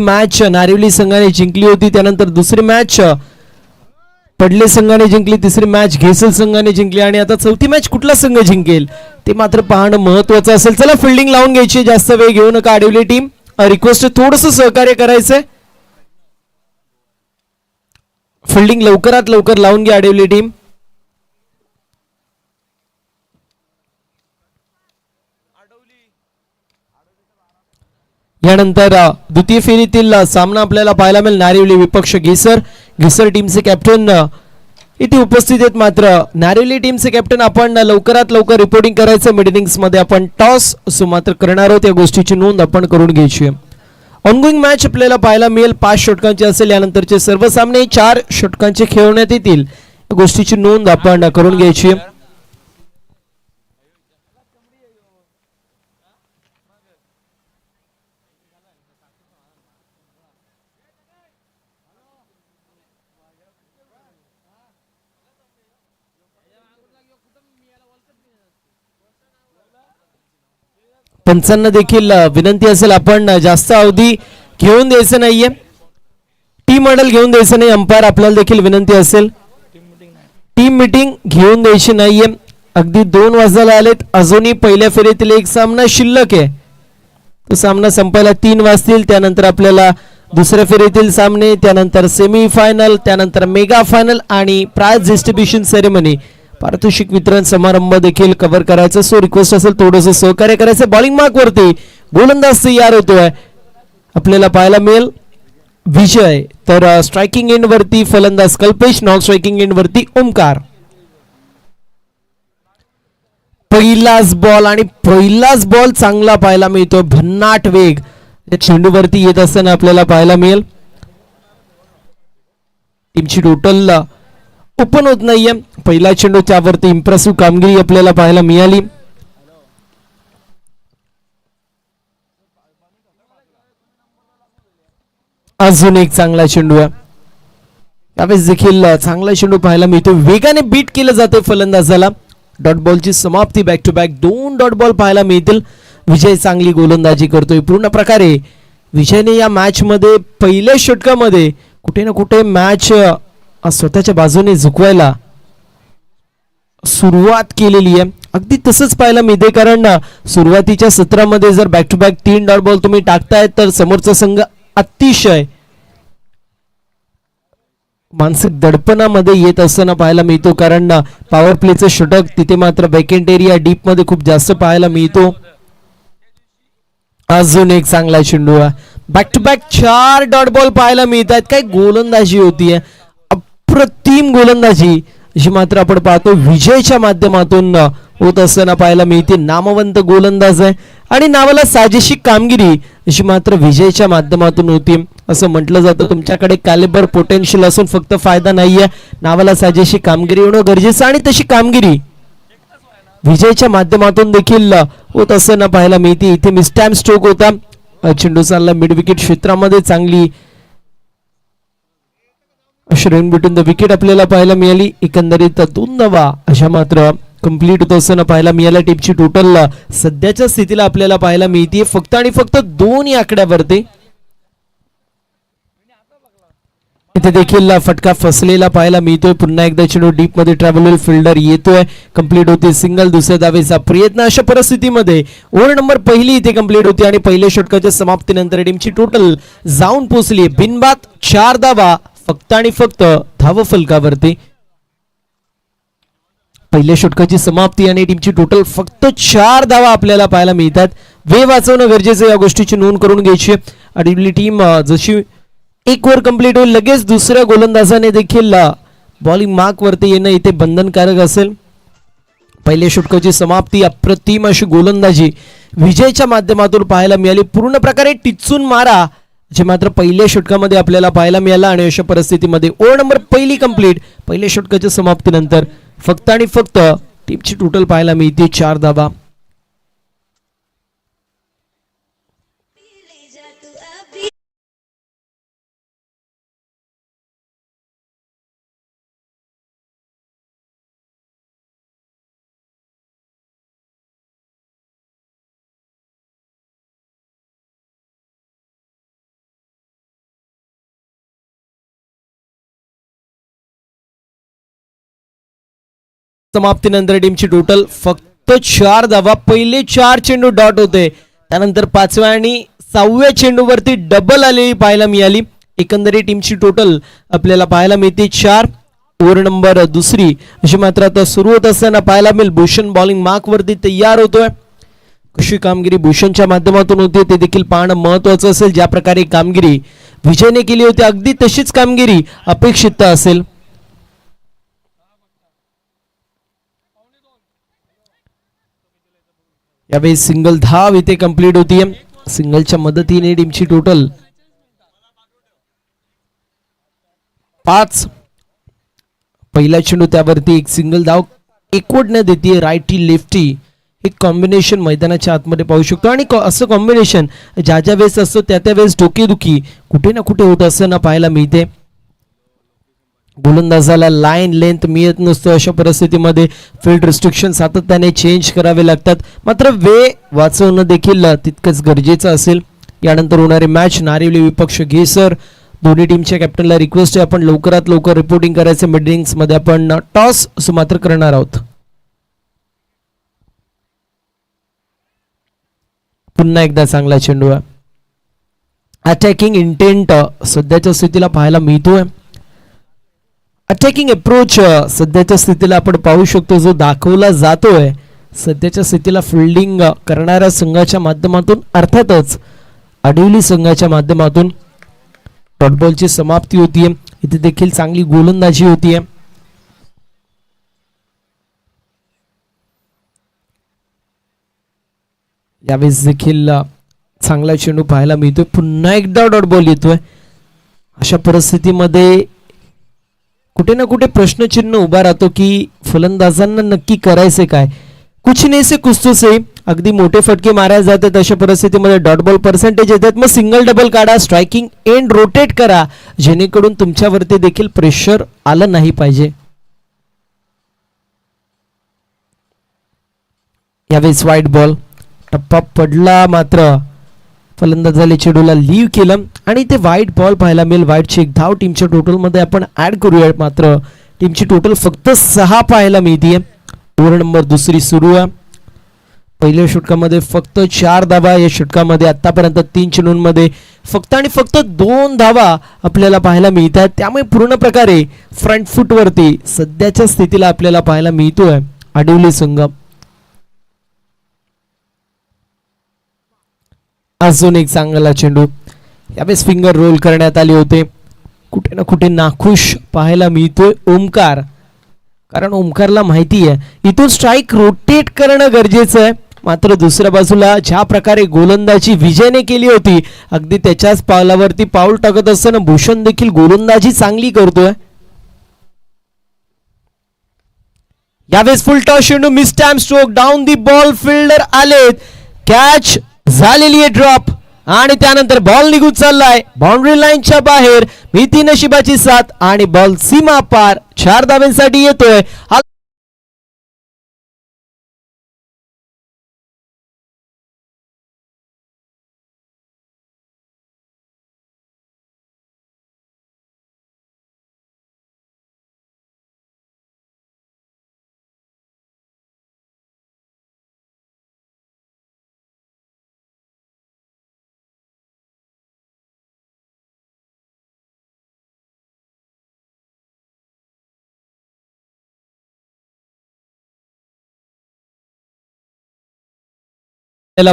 Match नारिवली संघाने जिंकली होती. त्यानंतर दुसरी मॅच पडले संघाने जिंकली, तिसरी मॅच घेसल संघाने जिंकली आणि आता चौथी मॅच कुठला संघ जिंकेल ते मात्र पाहणं महत्वाचं असेल. चला फिल्डिंग लावून घ्यायची, जास्त वेळ घेऊ नका आडिवली टीम. रिक्वेस्ट थोडस सहकार्य करायचंय. फिल्डिंग लवकरात लवकर लावून घ्या आडिवली टीम. यानंतर द्वितीय फेरीतील सामना आपल्याला पाहायला मिळेल. नारिवली विपक्ष घेसर टीमचे कॅप्टन इथे उपस्थित आहेत. मात्र नारिवली टीमचे कॅप्टन आपण लवकरात लवकर रिपोर्टिंग करायचं. मिड इनिंग्स मध्ये आपण टॉस मात्र करणार आहोत, या गोष्टीची नोंद आपण करून घ्यायची. ऑनगोईंग मॅच आपल्याला पाहायला मिळेल, 5 षटकांची असेल. यानंतरचे सर्व सामने 4 षटकांचे खेळवण्यात येतील, या गोष्टीची नोंद आपण करून घ्यायची. पंचांना देखील विनंती असेल, आपण जास्त अवधी घेऊन द्यायचं नाहीये, टीम मॉडेल घेऊन द्यायचं नाही. अंपायर आपल्याला देखील विनंती असेल, टीम मीटिंग घेऊन द्यायची नाहीये. अगदी 2 वाजायला आलेत, अजूनही पहिल्या फेरीतील एक सामना शिल्लक आहे. तो सामना संपायला 3 वाजतील. त्यानंतर आपल्याला दुसऱ्या फेरीतील सामने, त्यानंतर सेमी फायनल, त्यानंतर मेगा फायनल आणि प्राइज डिस्ट्रीब्युशन सेरेमनी, पारितोषिक वितरण समारंभ देखील कव्हर करायचं. सो रिक्वेस्ट असेल थोडंसं सहकार्य करायचं. बॉलिंग मार्क वरती गोलंदाज तयार होतोय, आपल्याला पाहायला मिळेल विजय. तर स्ट्रायकिंग एंड वरती फलंदाज कल्पेश, नॉन स्ट्रायकिंग एंड वरती ओमकार. पहिलाच बॉल आणि पहिलाच बॉल चांगला पाहायला मिळतो, भन्नाट वेग चेंडूवरती येत असताना आपल्याला पाहायला मिळेल. टीमची टोटल ओपन होत नाहीये, पहिला चेंडू त्यावरती इम्प्रेसिव्ह कामगिरी आपल्याला पाहायला मिळाली. अजून एक चांगला चेंडू आहे, त्यावेळेस देखील चांगला चेंडू पाहायला मिळतो, वेगाने बीट केलं जाते फलंदाजाला. डॉट बॉलची समाप्ती, back to back 2 dot ball पाहायला मिळतील. विजय चांगली गोलंदाजी करतोय पूर्ण प्रकारे. विजयने या मॅच मध्ये पहिल्या षटकामध्ये कुठे ना कुठे मॅच स्वतःच्या बाजूने झुकवायला सुरुवात केलेली आहे. अगदी तसंच पाहायला मिळते, कारण सुरुवातीच्या सत्रामध्ये जर back to back 3 dot ball तुम्ही टाकताय तर समोरचा संघ अतिशय मानसिक दडपणामध्ये येत असताना पाहायला मिळतो, कारण पॉवर प्लेचं षटक तिथे मात्र बॅकेंड एरिया डीप मध्ये खूप जास्त पाहायला मिळतो. अजून एक चांगला चेंडू आहे, back to back 4 dot ball पाहायला मिळतात. काय गोलंदाजी होतीये, अप्रतिम गोलंदाजी जी मात्र आपण पाहतो विजयच्या माध्यमातून होत असताना पाहायला मिळते. नामवंत गोलंदाज आहे आणि नावाला साजेशी कामगिरी जी मात्र विजयच्या माध्यमातून होती. असं म्हटलं जातं तुमच्याकडे कॅलिबर पोटेन्शियल असून फक्त फायदा नाहीये, नावाला साजेशी कामगिरी होणं गरजेचं आणि तशी कामगिरी विजयच्या माध्यमातून देखील होत असताना पाहायला मिळते. इथे मिस्टॅम स्ट्रोक होता, चेंडू चालला मिड विकेट क्षेत्रामध्ये, चांगली रन बिटवीन द विकेट आपल्याला पाहायला मिळाली. एकंदरीत 2 धावा अशा मात्र कंप्लीट होत असताना पाहायला मिळाल्या. टीमची टोटल सध्याच्या स्थितीला आपल्याला पाहायला मिळते फक्त आणि फक्त 2 या आकड्यावरती. इथे देखील फटका फसलेला पाहायला मिळतोय. पुन्हा एकदा चेंडू डीप मध्ये ट्रॅव्हल फिल्डर येतोय, कंप्लीट होते सिंगल. दुसऱ्या धावेचा प्रयत्न, अशा परिस्थितीमध्ये ओव्हर नंबर पहिली इथे कंप्लीट होती आणि पहिल्या षटकाच्या समाप्तीनंतर टीमची टोटल जाऊन पोहोचली बिनबाद 4 धावा फक्त आणि फक्त धाव फलकावरती. पहिल्या षटकाची समाप्ती आणि टीमची टोटल फक्त 4 धावा आपल्याला पाहायला मिळतात. वेळ वाचवणं गरजेचं, या गोष्टीची नोंद करून घ्यायची. आणि टीम जशी 1 ओव्हर कंप्लीट होईल लगेच दुसऱ्या गोलंदाजाने देखील बॉलिंग मार्क वरती येणं इथे बंधनकारक असेल. पहिल्या षटकाची समाप्ती, अप्रतिम अशी गोलंदाजी विजयच्या माध्यमातून पाहायला मिळाली. पूर्ण प्रकारे टिचून मारा जे मात्र पहिल्या षटकामध्ये आपल्याला पाहायला मिळाला. आणि अशा परिस्थितीमध्ये ओव्हर नंबर पहिली कंप्लीट, पहिल्या षटकाच्या समाप्तीनंतर फक्त आणि फक्त टीमची टोटल पाहायला मिळते 4 धावा. समाप्तीनंतर टीमची टोटल फक्त 4 धावा. पहिले 4 चेंडू डॉट होते, त्यानंतर 5व्या आणि 6व्या चेंडूवरती डबल आलेली पाहायला मिळाली. एकंदरीत टीमची टोटल आपल्याला पाहायला मिळते 4. ओव्हर नंबर दुसरी अशी मात्र आता सुरू होत असताना पाहायला मिळेल. भूषण बॉलिंग मार्क वरती तयार होतोय. कशी कामगिरी भूषणच्या माध्यमातून होती ते देखील पाहणं महत्वाचं असेल. ज्या प्रकारे कामगिरी विजयने केली होती अगदी तशीच कामगिरी अपेक्षित असेल. यावेळी सिंगल धाव इथे कंप्लीट होतीये. सिंगलच्या मदतीने टीमची टोटल 5. पहिला चेंडू त्यावरती एक सिंगल धाव एकवटण्यात येते. राईटी लेफ्टी एक कॉम्बिनेशन मैदानाच्या आतमध्ये पाहू शकतो आणि असं कॉम्बिनेशन ज्या ज्या वेळेस असतो त्या त्या वेळेस डोकेदुखी कुठे ना कुठे होत असताना पाहायला मिळते. गोलंदाजाला लाईन लेंथ मिळत नसतो. अशा परिस्थितीमध्ये फील्ड रिस्ट्रिक्शन सातत्याने चेंज करावे लागतात. मात्र वेळ वाचवणं देखील तितकंच गरजेचं असेल. यानंतर होणारी मॅच नारिवली विपक्ष घेसर. दोन्ही टीमच्या कॅप्टनला रिक्वेस्ट आहे आपण लवकरात लवकर रिपोर्टिंग करायचं. मिड इनिंग्स मध्ये आपण टॉस सुमात्र करणार आहोत. पुन्हा एकदा चांगला चेंडू आहे. अटॅकिंग इंटेंट सध्याच्या स्थितीला पाहायला मिळतोय. अटॅकिंग अप्रोच सध्याच्या स्थितीला आपण पाहू शकतो जो दाखवला जातोय. सध्याच्या स्थितीला फिल्डिंग करणाऱ्या संघाच्या माध्यमातून अर्थातच आडिवली संघाच्या माध्यमातून डॉटबॉलची समाप्ती होतीये. इथे देखील चांगली गोलंदाजी होतीये. यावेळेस देखील चांगला चेंडू पाहायला मिळतोय. पुन्हा एकदा डॉट बॉल येतोय. अशा परिस्थितीमध्ये कुठे ना कुठे प्रश्नचिन्ह उभा राहतो की फलंदाजांना नक्की करायचे काय. कुछ नाही से कुछ तो सही. अगदी मोठे फटके मारायला जातात. अशा परिस्थितीमध्ये डॉट बॉल पर्सेंटेज येतात. मग सिंगल डबल काढा, स्ट्रायकिंग एंड रोटेट करा जेणेकरून तुमच्यावरती देखील प्रेशर आलं नाही पाहिजे. यावेळेस वाईट बॉल टप्पा पडला मात्र फलंदाजाने चेंडूला लीव केलं आणि ते वाईट बॉल पाहायला मिळेल. वाईटची एक धाव टीमच्या टोटल मध्ये आपण ऍड करूया. मात्र टीमची टोटल फक्त 6 पाहायला मिळते. ओव्हर नंबर दुसरी सुरू आहे. पहिल्या षटकामध्ये फक्त 4 धावा. या षटकामध्ये आतापर्यंत 3 चेंडूंमध्ये फक्त आणि फक्त 2 धावा आपल्याला पाहायला मिळतात. त्यामुळे पूर्ण प्रकारे फ्रंट फूट वरती सध्याच्या स्थितीला आपल्याला पाहायला मिळतोय आडिवली संघ. अजून एक चांगला चेंडू. यावेळेस फिंगर रोल करण्यात आले होते. कुठे ना कुठे नाखुश पाहायला मिळतोय ओमकार. कारण ओमकारला माहिती आहे इथून स्ट्राईक रोटेट करणं गरजेचं आहे. मात्र दुसऱ्या बाजूला ज्या प्रकारे गोलंदाजी विजयने केली होती अगदी त्याच्याच पावलावरती पाऊल टाकत असताना भूषण देखील गोलंदाजी चांगली करतोय. यावेळेस फुल टॉस चेंडू miss time stroke down the ball. Fielder आलेत. कॅच झालेली आहे ड्रॉप आणि त्यानंतर बॉल निघून चाललाय बाउंड्री लाईनच्या बाहेर. भीती नशिबाची साथ आणि बॉल सीमा पार 4 धावांसाठी येतोय.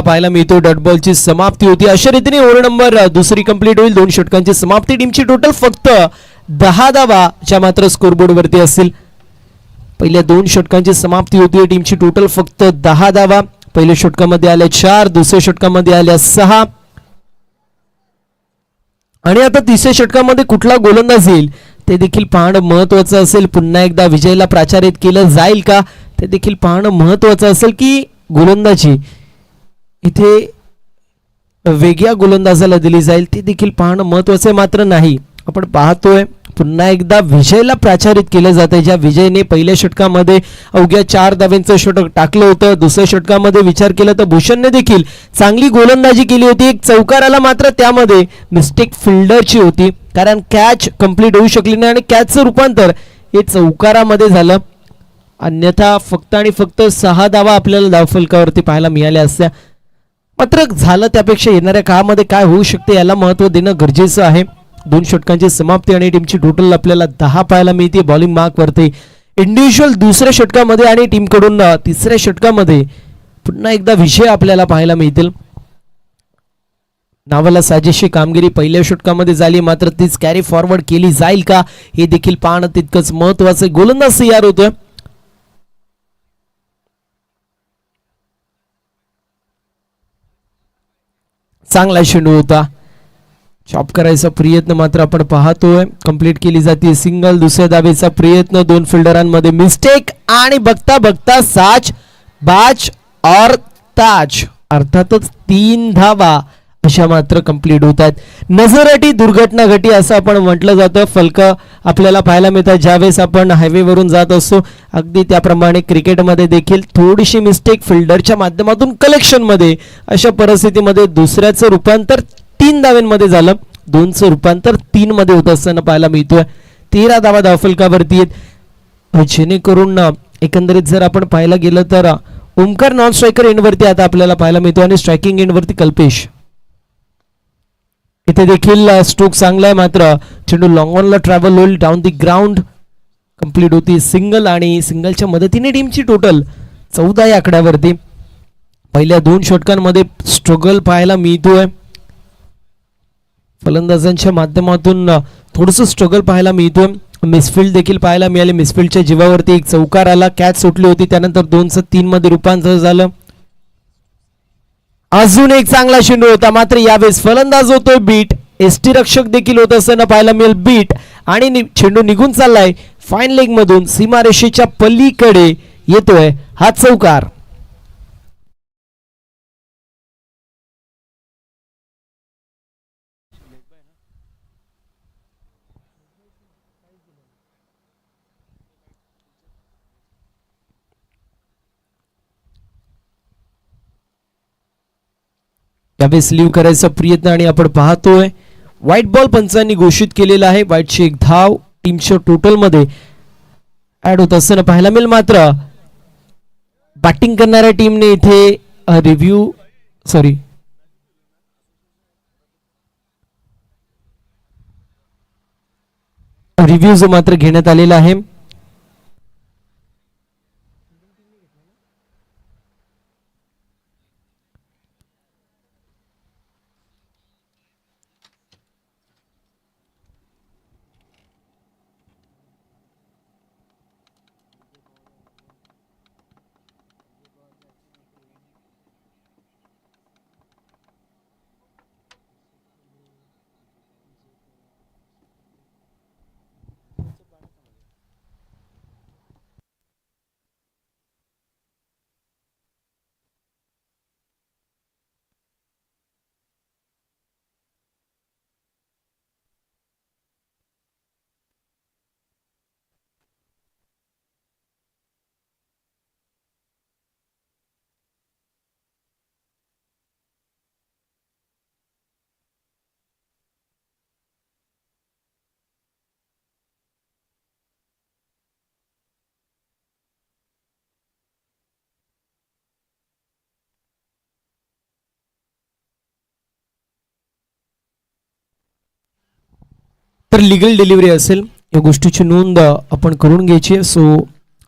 पाहायला मिळतो डॉट बॉलची समाप्ती होती. अशा रीतीने ओव्हर नंबर दुसरी कंप्लीट होईल. 2 षटकांची समाप्ती. टीमची टोटल फक्त 10 धावाच्या मात्र स्कोरबोर्ड वरती असतील. पहिल्या 2 षटकांची समाप्ती होती. टीमची टोटल फक्त 10 धावा. पहिल्या षटकामध्ये आल्या 4, दुसऱ्या षटकामध्ये आल्या 6 आणि आता तिसऱ्या षटकामध्ये कुठला गोलंदाज येईल ते देखील पाहणं महत्वाचं असेल. पुन्हा एकदा विजयला प्राचारित केलं जाईल का ते देखील पाहणं महत्वाचं असेल की गोलंदाजी इथे वेगळ्या गोलंदाजाला दिली जाईल ते देखील पाहणं महत्वाचं आहे. मात्र नाही आपण पाहतोय पुन्हा एकदा विजयला प्राचारित केलं जातं. ज्या विजयने पहिल्या षटकामध्ये अवघ्या 4 धावांचं षटक टाकलं होतं. दुसऱ्या षटकामध्ये विचार केला तर भूषणने देखील चांगली गोलंदाजी केली होती. एक चौकार आला मात्र त्यामध्ये मिस्टेक फिल्डरची होती कारण कॅच कंप्लीट होऊ शकली नाही आणि कॅचचं रूपांतर हे चौकारामध्ये झालं. अन्यथा फक्त आणि फक्त 6 धावा आपल्याला धावफलकावरती पाहायला मिळाल्या असत्या. मात्र झालं त्यापेक्षा येणाऱ्या काळामध्ये काय होऊ शकते याला महत्व देणं गरजेचं आहे. 2 षटकांची समाप्ती आणि टीमची टोटल आपल्याला 10 पाहायला मिळते बॉलिंग मार्क वरती. इंडिव्हिज्युअल दुसऱ्या षटकामध्ये आणि टीमकडून तिसऱ्या षटकामध्ये पुन्हा एकदा विजय आपल्याला पाहायला मिळतील. नावाला साजेशी कामगिरी पहिल्या षटकामध्ये झाली, मात्र तीच कॅरी फॉरवर्ड केली जाईल का हे देखील पाहणं तितकंच महत्वाचं. गोलंदाज तयार होतोय. चांगला चेंडू होता, चॉप करायचा प्रयत्न मात्र आपण पाहतोय कंप्लीट केली जाते. सिंगल, दुसऱ्या धावेचा प्रयत्न, 2 फिल्डरांमध्ये मिस्टेक आणि बघता बघता साच बाज और ताज अर्थातच 3 धावा अशा मात्र कंप्लीट होतात. नजरअटी दुर्घटना घटी असं आपण म्हटलं जातं. फलक आपल्याला पाहायला मिळतात ज्यावेळेस आपण हायवेवरून जात असतो. अगदी त्याप्रमाणे क्रिकेटमध्ये देखील थोडीशी मिस्टेक फिल्डरच्या माध्यमातून कलेक्शनमध्ये, अशा परिस्थितीमध्ये दुसऱ्याचं रूपांतर 3 धावांमध्ये झालं, 2चं रूपांतर 3 मध्ये होत असताना पाहायला मिळतोय. 13 धावा धावफलकावरती आहेत. जेणेकरून एकंदरीत जर आपण पाहायला गेलं तर ओमकार नॉन स्ट्रायकर एंडवरती आता आपल्याला पाहायला मिळतो आणि स्ट्रायकिंग एंडवरती कल्पेश. इथे देखील स्ट्रोक चांगला आहे, मात्र चेंडू लॉंग ऑनला ट्रॅव्हल होईल, डाऊन दी ग्राउंड कंप्लीट होती. सिंगल आणि सिंगलच्या मदतीने टीमची टोटल 14 या आकड्यावरती. पहिल्या 2 षटकांमध्ये स्ट्रगल पाहायला मिळतोय. फलंदाजांच्या माध्यमातून थोडंसं स्ट्रगल पाहायला मिळतोय. मिसफिल्ड देखील पाहायला मिळाले. मिसफिल्डच्या जीवावरती एक चौकार आला, कॅच सुटली होती, त्यानंतर 2चं 3 मध्ये रूपांतर झालं. अजून एक चांगला चेंडू होता, मात्र यावेळेस फलंदाज होतोय बीट, एसटी रक्षक देखील होत असताना पाहायला मिळेल बीट आणि चेंडू निघून चाललाय फाईन लेग मधून, सीमारेषेच्या पलीकडे येतोय हा चौकार. यावेळेस लिव्ह करायचा प्रयत्न आणि आपण पाहतोय व्हाईट बॉल पंचांनी घोषित केलेला आहे. व्हाईटची एक धाव टीमच्या टोटल मध्ये ऍड होत असताना पाहायला मिळेल. मात्र बॅटिंग करणाऱ्या टीमने इथे रिव्ह्यू जो मात्र घेण्यात आलेला आहे. तर लिगल डिलिव्हरी असेल या गोष्टीची नोंद आपण करून घ्यायची. सो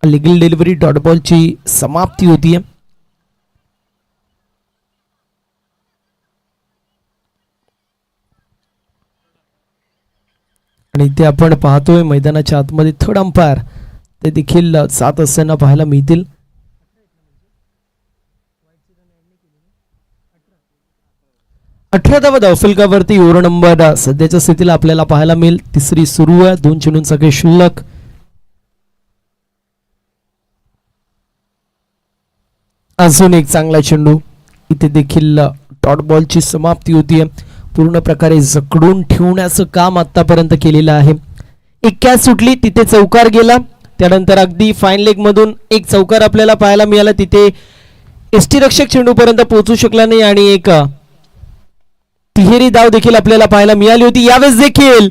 लिगल डिलिव्हरी डॉट बॉलची समाप्ती होतीये. आणि ते आपण पाहतोय मैदानाच्या आतमध्ये थर्ड अंपायर ते देखील जात असताना पाहायला मिळतील. अठरा धावा धावफलकावरती ओव्हर नंबर सध्याच्या स्थितीला आपल्याला पाहायला मिळेल. तिसरी सुरू आहे, 2 चेंडूंचा काही शिल्लक. अजून एक चांगला चेंडू. इथे देखील डॉट बॉलची समाप्ती होतीये. पूर्ण प्रकारे जकडून ठेवण्याचं काम आतापर्यंत केलेलं आहे. एक कॅच सुटली, तिथे चौकार गेला, त्यानंतर अगदी फाईन लेग मधून एक चौकार आपल्याला पाहायला मिळाला. तिथे एसटी रक्षक चेंडू पर्यंत पोहोचू शकला नाही आणि एक तिहेरी धाव देखील आपल्याला पाहायला मिळाली होती. यावेळेस देखील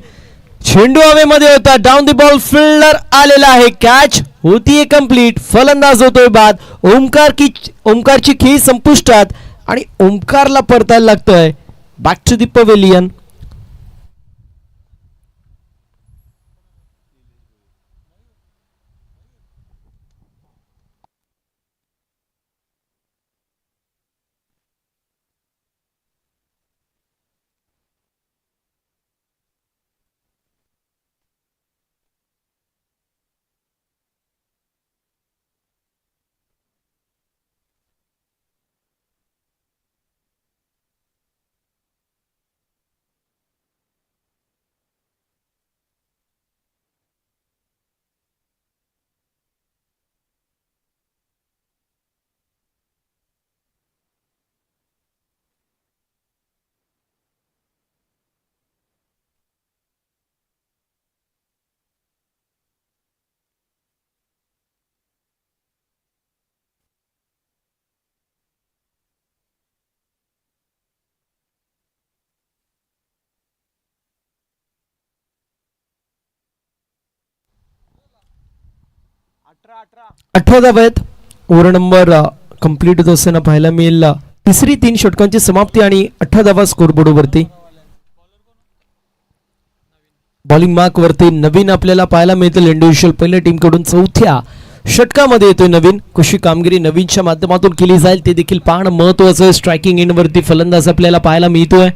चेंडू हवेमध्ये होता, डाऊन द बॉल फिल्डर आलेला आहे, कॅच होतीये कंप्लीट. फलंदाज होतोय बाद. ओमकारची खेळी संपुष्टात आणि ओमकारला परतायला लागतंय बॅक टू दी पवेलियन. अठरा धावा आहेत. ओव्हर नंबर कंप्लीट होत असताना पाहायला मिळेल तिसरी 3 षटकांची समाप्ती आणि 18 धावा स्कोरबोर्डवरती. बॉलिंग मार्क वरती नवीन आपल्याला पाहायला मिळतील. इंडिव्हिज्युअल पहिल्या टीम कडून चौथ्या षटकामध्ये येतोय नवीन. कशी कामगिरी नवीनच्या माध्यमातून केली जाईल ते देखील पाहणं महत्वाचं आहे. स्ट्रायकिंग एंड वरती फलंदाज आपल्याला पाहायला मिळतोय.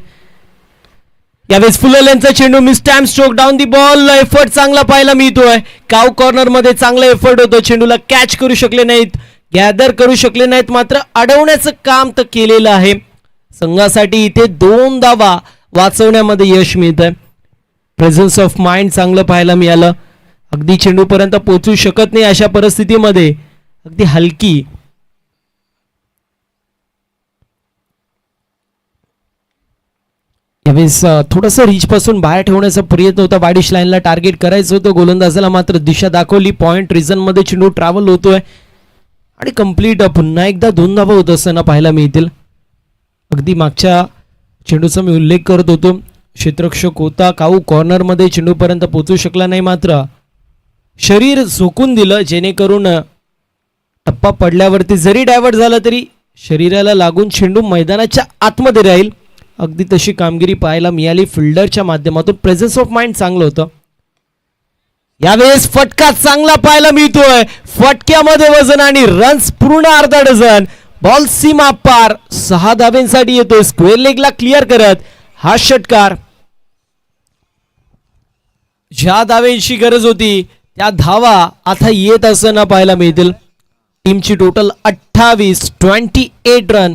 यावेळेस फुलर यांचा चेंडू miss time stroke down the ball. Effort चांगला पाहायला मिळतोय. काव कॉर्नर मध्ये चांगला एफर्ट होतो. चेंडूला कॅच करू शकले नाहीत, गॅदर करू शकले नाहीत, मात्र अडवण्याचं काम तर केलेलं आहे. संघासाठी इथे 2 धावा वाचवण्यामध्ये यश मिळत आहे. प्रेझन्स ऑफ माइंड चांगलं पाहायला मिळालं. अगदी चेंडूपर्यंत पोहोचू शकत नाही अशा परिस्थितीमध्ये अगदी हलकी यावेळेस थोडंसं रीच पासून बाहेर ठेवण्याचा प्रयत्न होता. वाईडिश लाईनला टार्गेट करायचं होतं गोलंदाजाला, मात्र दिशा दाखवली. पॉइंट रिझन मध्ये चेंडू ट्रॅव्हल होतोय आणि कंप्लीट पुन्हा एकदा 2 धावा होत असताना पाहायला मिळतील. अगदी मागच्या चेंडूचा मी उल्लेख करत होतो. क्षेत्ररक्षक होता काऊ कॉर्नरमध्ये चेंडूपर्यंत पोहोचू शकला नाही, मात्र शरीर झोकून दिलं जेणेकरून टप्पा पडल्यावरती जरी डायव्हर्ट झाला तरी शरीराला लागून चेंडू मैदानाच्या आतमध्ये राहील. अगदी तशी कामगिरी पाहायला मिळाली फिल्डरच्या माध्यमातून. प्रेझन्स ऑफ माइंड चांगलं होतं. यावेळेस फटका चांगला पाहायला मिळतोय. फटक्यामध्ये वजन आणि रन्स पूर्ण अर्धा डझन. बॉल सीमा पार 6 धाब्यांसाठी येतोय. स्क्वेअर लेगला क्लिअर करत हा षटकार. ज्या धाव्यांची गरज होती त्या धावा आता येत असताना पाहायला मिळतील. टीमची टोटल 28 रन.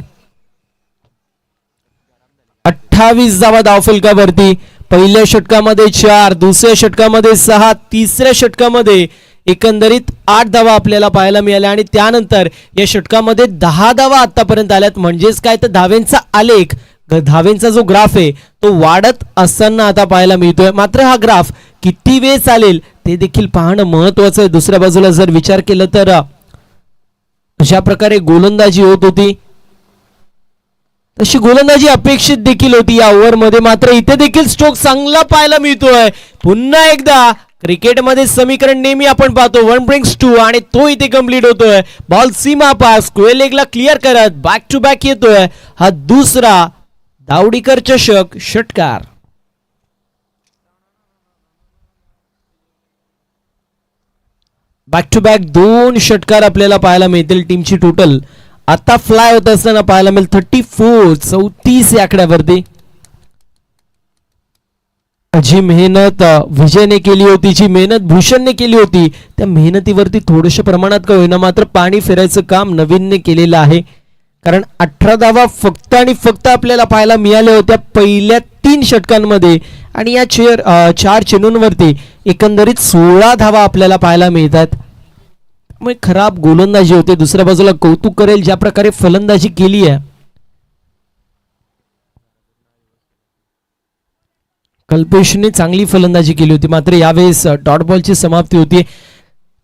28 धावा धावफलकावरती. पहिल्या षटकामध्ये 4, दुसऱ्या षटकामध्ये 6, तिसऱ्या षटकामध्ये एकंदरीत 8 धावा आपल्याला पाहायला मिळाल्या आणि त्यानंतर या षटकामध्ये 10 धावा आतापर्यंत आल्यात. म्हणजेच काय तर धाव्यांचा आलेख, धाव्यांचा जो ग्राफ आहे तो वाढत असताना आता पाहायला मिळतोय. मात्र हा ग्राफ किती वेळ चालेल ते देखील पाहणं महत्वाचं आहे. दुसऱ्या बाजूला जर विचार केला तर अशा प्रकारे गोलंदाजी होत होती तशी गोलंदाजी अपेक्षित देखील होती या ओव्हरमध्ये. मात्र इथे देखील स्ट्रोक चांगला पाहायला मिळतोय. पुन्हा एकदा क्रिकेटमध्ये समीकरण नेहमी आपण पाहतो 1 brings 2 आणि तो इथे कंप्लीट होतोय. बॉल सीमा पार स्क्वेअर लेगला क्लिअर करत बॅक टू बॅक येतोय हा दुसरा दावडीकर चषक षटकार. बॅक टू बॅक 2 षटकार आपल्याला पाहायला मिळतील. टीमची टोटल आता फ्लाय होत असताना पाहायला मिळेल 34 या आकड्यावरती. जी मेहनत विजयने केली होती, जी मेहनत भूषणने केली होती, त्या मेहनतीवरती थोडंशा प्रमाणात का होईना मात्र पाणी फिरायचं काम नवीनने केलेलं आहे. कारण 18 धावा फक्त आणि फक्त आपल्याला पाहायला मिळाल्या होत्या पहिल्या 3 षटकांमध्ये आणि या 4 चेंडूंवरती एकंदरीत 16 धावा आपल्याला पाहायला मिळतात. मग खराब गोलंदाजी होते. दुसऱ्या बाजूला कौतुक करेल ज्या प्रकारे फलंदाजी केली आहे. कल्पेशने चांगली फलंदाजी केली होती, मात्र यावेळेस डॉट बॉलची समाप्ती होती.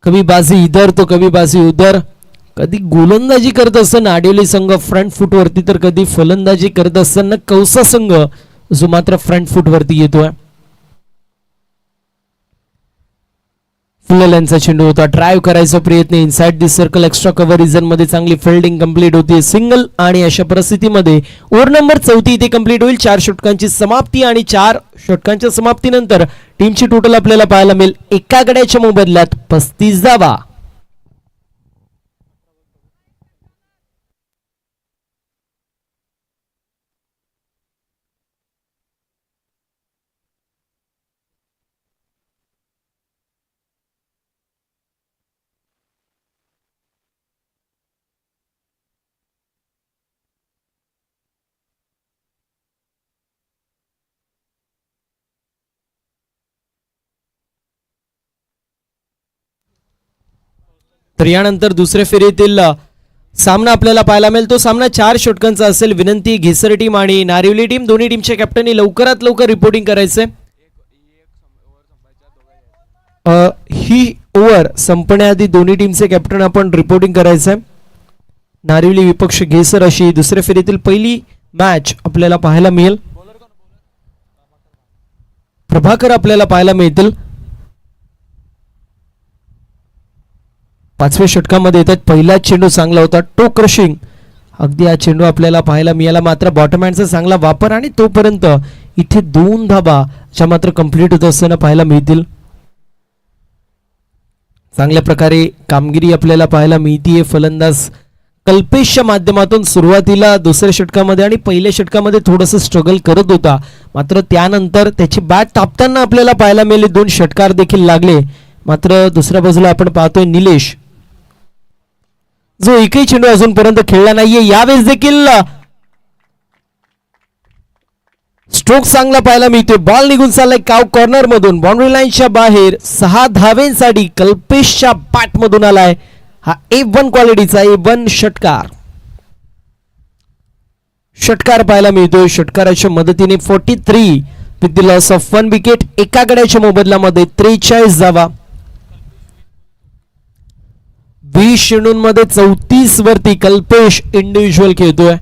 कभी बाजी इधर तो कभी बाजी उधर. कधी गोलंदाजी करत असताना आडिवली संघ फ्रंट फूट वरती तर कधी फलंदाजी करत असताना कौसा संघ जो मात्र फ्रंट फूट वरती येतोय. फुलेल्यांचा चेंडू होता. ड्राईव्ह करायचा प्रयत्न inside the circle extra cover reason मध्ये चांगली फिल्डिंग कंप्लीट होती. सिंगल आणि अशा परिस्थितीमध्ये ओव्हर नंबर 34 इथे कंप्लीट होईल. 4 षटकांची समाप्ती आणि 4 षटकांच्या समाप्तीनंतर टीमची टोटल आपल्याला पाहायला मिळेल एका गड्याच्या मोबदल्यात 35 धावा. तर यानंतर दुसऱ्या फेरीतील सामना आपल्याला पाहायला मिळेल. तो सामना 4 षटकांचा असेल. विनंती घेसर टीम आणि नारिवली टीम दोन्ही टीमच्या कॅप्टननी लवकरात लवकर रिपोर्टिंग करायचंय. ही ओव्हर संपण्याआधी दोन्ही टीमचे कॅप्टन आपण रिपोर्टिंग करायचंय. नारिवली विपक्ष घेसर अशी दुसऱ्या फेरीतील पहिली मॅच आपल्याला पाहायला मिळेल. प्रभाकर आपल्याला पाहायला मिळतील. 5व्या षटकामध्ये येतात. पहिला चेंडू चांगला होता. टो क्रशिंग अगदी हा चेंडू आपल्याला पाहायला मिळाला. मात्र बॉटम हँडचा चांगला वापर आणि तोपर्यंत इथे 2 धाबा ज्या मात्र कंप्लीट होत असताना पाहायला मिळतील. चांगल्या प्रकारे कामगिरी आपल्याला पाहायला मिळतीये फलंदाज कल्पेशच्या माध्यमातून. सुरुवातीला दुसऱ्या षटकामध्ये आणि पहिल्या षटकामध्ये थोडंसं स्ट्रगल करत होता. मात्र त्यानंतर त्याची बॅट तापताना आपल्याला पाहायला मिळाली. 2 षटकार देखील लागले. मात्र दुसऱ्या बाजूला आपण पाहतोय निलेश जो एकही चेंडू अजूनपर्यंत खेळला नाहीये. यावेळेस देखील स्ट्रोक चांगला पाहायला मिळतोय. बॉल निघून चाललाय काव कॉर्नर मधून बाउंड्री लाईनच्या बाहेर. 6 धावेंसाठी कल्पेशच्या बॅट मधून आलाय हा A1 क्वालिटीचा A1 षटकार. षटकार पाहायला मिळतोय. षटकाराच्या मदतीने 43 with the loss of 1 wicket. एका गड्याच्या मोबदल्यामध्ये 43 धावा. 20 चेंडूंमध्ये 34 वरती कल्पेश इंडिव्हिज्युअल खेळतोय.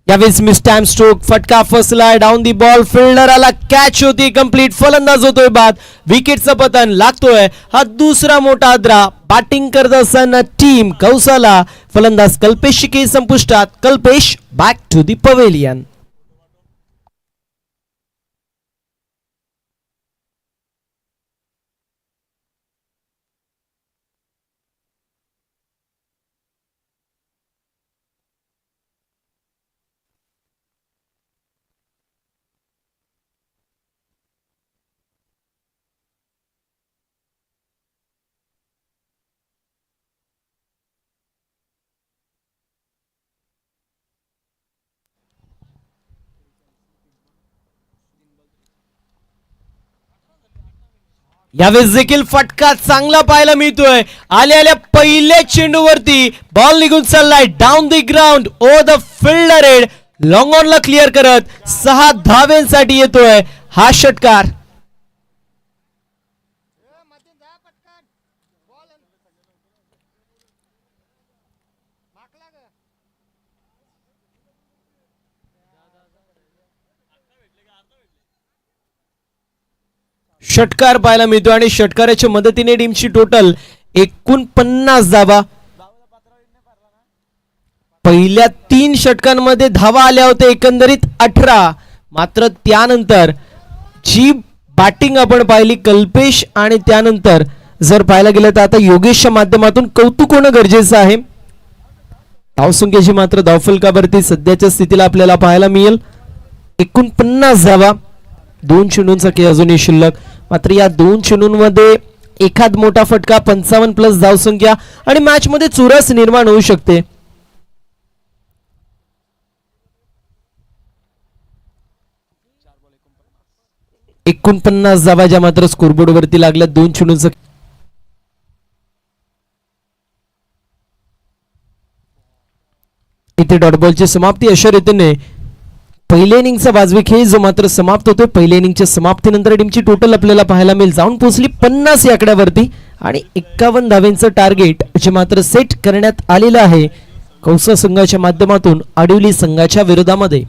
यावेळेस मिस टाइम स्ट्रोक. फटका फसलाय. Down the ball. फिल्डर आला. कॅच होती कंप्लीट. फलंदाज होतोय बाद. विकेटचं पतन लागतोय. हा दुसरा मोठा आद्रा. बॅटिंग करत असताना टीम कौसाला. फलंदाज कल्पेशची केस संपुष्टात. Kalpesh back to the pavilion. यावेळेस देखील फटका चांगला पाहायला मिळतोय. आल्या पहिल्या चेंडूवरती बॉल निघून चाललाय down the ground over the fielder head. Long ऑनला क्लिअर करत 6 धावेंसाठी येतोय हा षटकार. षटकार पाहायला मिळतो आणि षटकाराच्या मदतीने टीमची टोटल 49 धावा. पहिल्या 3 षटकांमध्ये धावा आल्या होत्या एकंदरीत 18. मात्र त्यानंतर जी बॅटिंग आपण पाहिली कल्पेश आणि त्यानंतर जर पाहायला गेलं तर आता योगेशच्या माध्यमातून कौतुक होणं गरजेचं आहे. धावसंख्येची मात्र धावफलकावरती सध्याच्या स्थितीला आपल्याला पाहायला मिळेल 49 धावा. 2 चेंडूंचा खेळ अजूनही शिल्लक. मात्र या 2 चेंडूंमध्ये एखाद मोठा फटका 55+ धावसंख्या आणि मॅच मध्ये चुरस निर्माण होऊ शकते. एकोणपन्नास धावा ज्या मात्र स्कोरबोर्ड वरती लागल्या 2 चेंडूंचा. इथे डॉट बॉलची समाप्ती अशा रीतीने पहिल्या इनिंगचा वाजवी खेळ जो मात्र समाप्त होतोय. पहिल्या इनिंगच्या समाप्तीनंतर टीमची टोटल आपल्याला पाहायला मिळेल जाऊन पोहोचली 50 या आकड्यावरती आणि 51 धावेंचं टार्गेट जे मात्र सेट करण्यात आलेलं आहे कौसा संघाच्या माध्यमातून आडिवली संघाच्या विरोधामध्ये.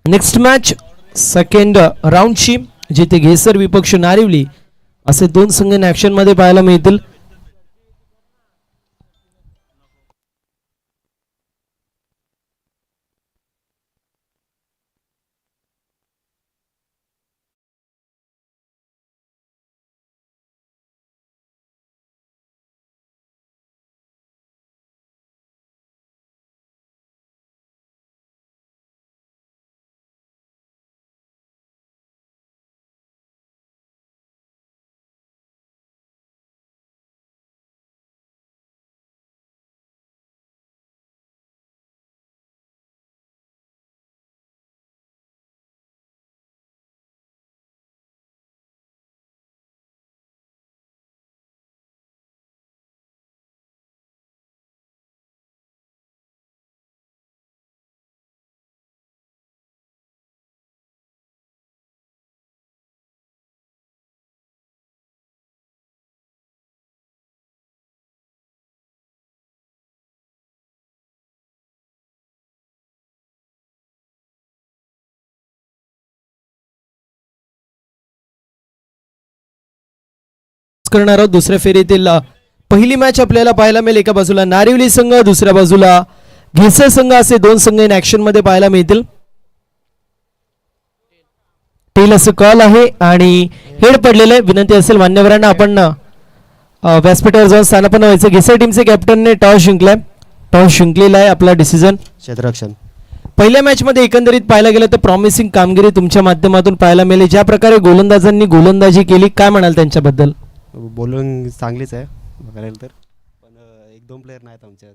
नेक्स्ट मॅच सेकंड राऊंडची, जिथे घेसर विपक्ष नारिवली असे दोन संघ ऍक्शन मध्ये पाहायला मिळतील. करणार आहोत दुसऱ्या फेरीतील पहिली मॅच आपल्याला पाहायला मिळेल. एका बाजूला नारिवली संघ, दुसऱ्या बाजूला घेसर संघ असे दोन संघ इन ऍक्शन मध्ये पाहायला मिळतील. टेल असं कॉल आहे आणि हेड पडलेलं आहे. विनंती असेल मान्यवरांना आपण व्यासपीठावर जाऊन स्थानापन्न व्हायचं. घेसर टीमचे कॅप्टनने टॉस जिंकलाय, टॉस जिंकलेला आहे. आपला डिसिजन क्षेत्ररक्षण. पहिल्या मॅच मध्ये एकंदरीत पाहायला गेलं तर प्रॉमिसिंग कामगिरी तुमच्या माध्यमातून पाहायला मिळेल. ज्या प्रकारे गोलंदाजांनी गोलंदाजी केली, काय म्हणाल त्यांच्याबद्दल? बॉलिंग चांगलीच आहे बघायला तर, पण एक दोन प्लेयर नाहीत आमच्या.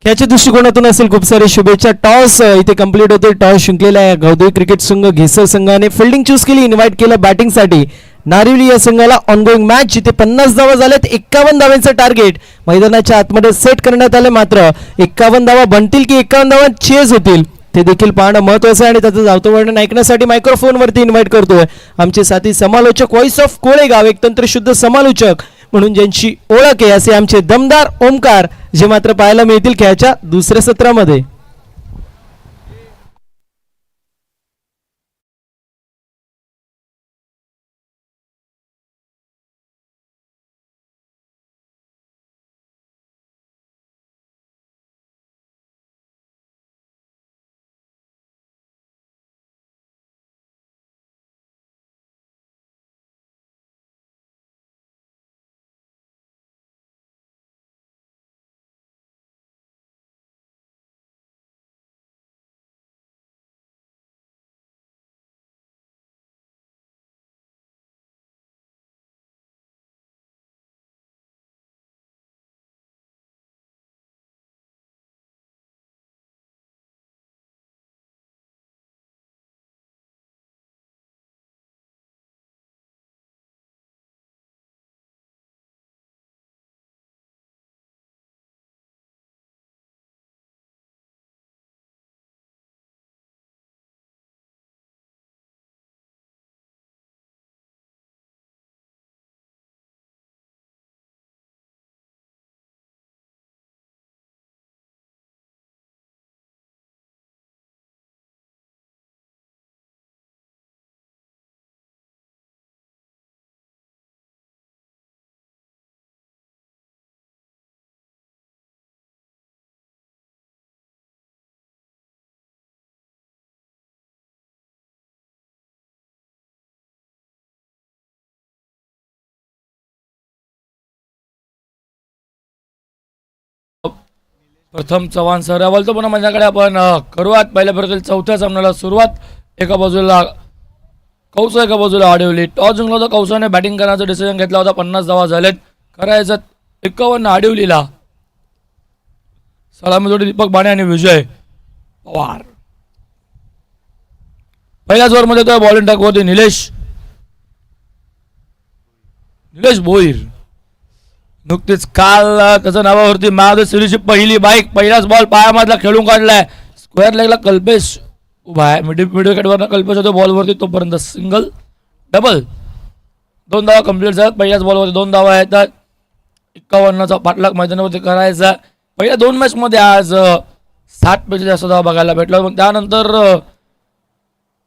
खेळाच्या दृष्टिकोनातून असेल खूप सारे शुभेच्छा. टॉस इथे कंप्लीट होते, टॉस जिंकलेला आहे गौदई क्रिकेट संघ. घेसर संघाने फिल्डिंग चूज केली, इन्व्हाइट केलं बॅटिंगसाठी नारिवली या संघाला. ऑनगोईंग मॅच जिथे 50 धावा झाल्यात, 51 धावांचं टार्गेट मैदानाच्या आतमध्ये सेट करण्यात आले. मात्र 51 धावा बनतील की 51 धावा चेज होतील ते देखील पाहणं महत्वाचं आहे. आणि त्याचं धावतं वर्णन ऐकण्यासाठी मायक्रोफोनवरती इन्व्हाइट करतोय आमचे साथी समालोचक, व्हॉइस ऑफ कोळेगाव, एक तंत्रशुद्ध समालोचक म्हणून ज्यांची ओळख आहे असे आमचे दमदार ओमकार, जे मात्र पाहायला मिळतील खेळाच्या दुसऱ्या सत्रामध्ये. प्रथम चव्हाण सर बोलतो पुन्हा माझ्याकडे आपण करूयात पहिल्या फेरीतील चौथ्या सामन्याला सुरुवात. एका बाजूला कौस, एका बाजूला आडिवली. टॉस जिंकला होता कौसाने, बॅटिंग करण्याचा डिसिजन घेतला होता. 50 धावा झालेत, करायचं 51 आडिवलीला. सलामी जोडी दीपक बाणे आणि विजय पवार. पहिल्याच ओव्हरमध्ये तो बॉलिंग टाकवते निलेश भोईर. नुकतीच काल त्याच्या नावावरती महादेव सिरीजची पहिली बाईक, पहिलाच बॉल पायामधला खेळून काढलाय. स्क्वेअर लेगला कल्पेश उभा आहे, मिड विकेटवरनं कल्पेश होतो बॉलवरती, तोपर्यंत सिंगल डबल. 2 धावा कंप्लीट झाल्यात. पहिल्याच बॉलवरती 2 धावा येतात. 51चा पाठलाग मैदानावरती करायचा. पहिल्या 2 मॅचमध्ये आज 60 पेक्षा जास्त धावा बघायला भेटला. मग त्यानंतर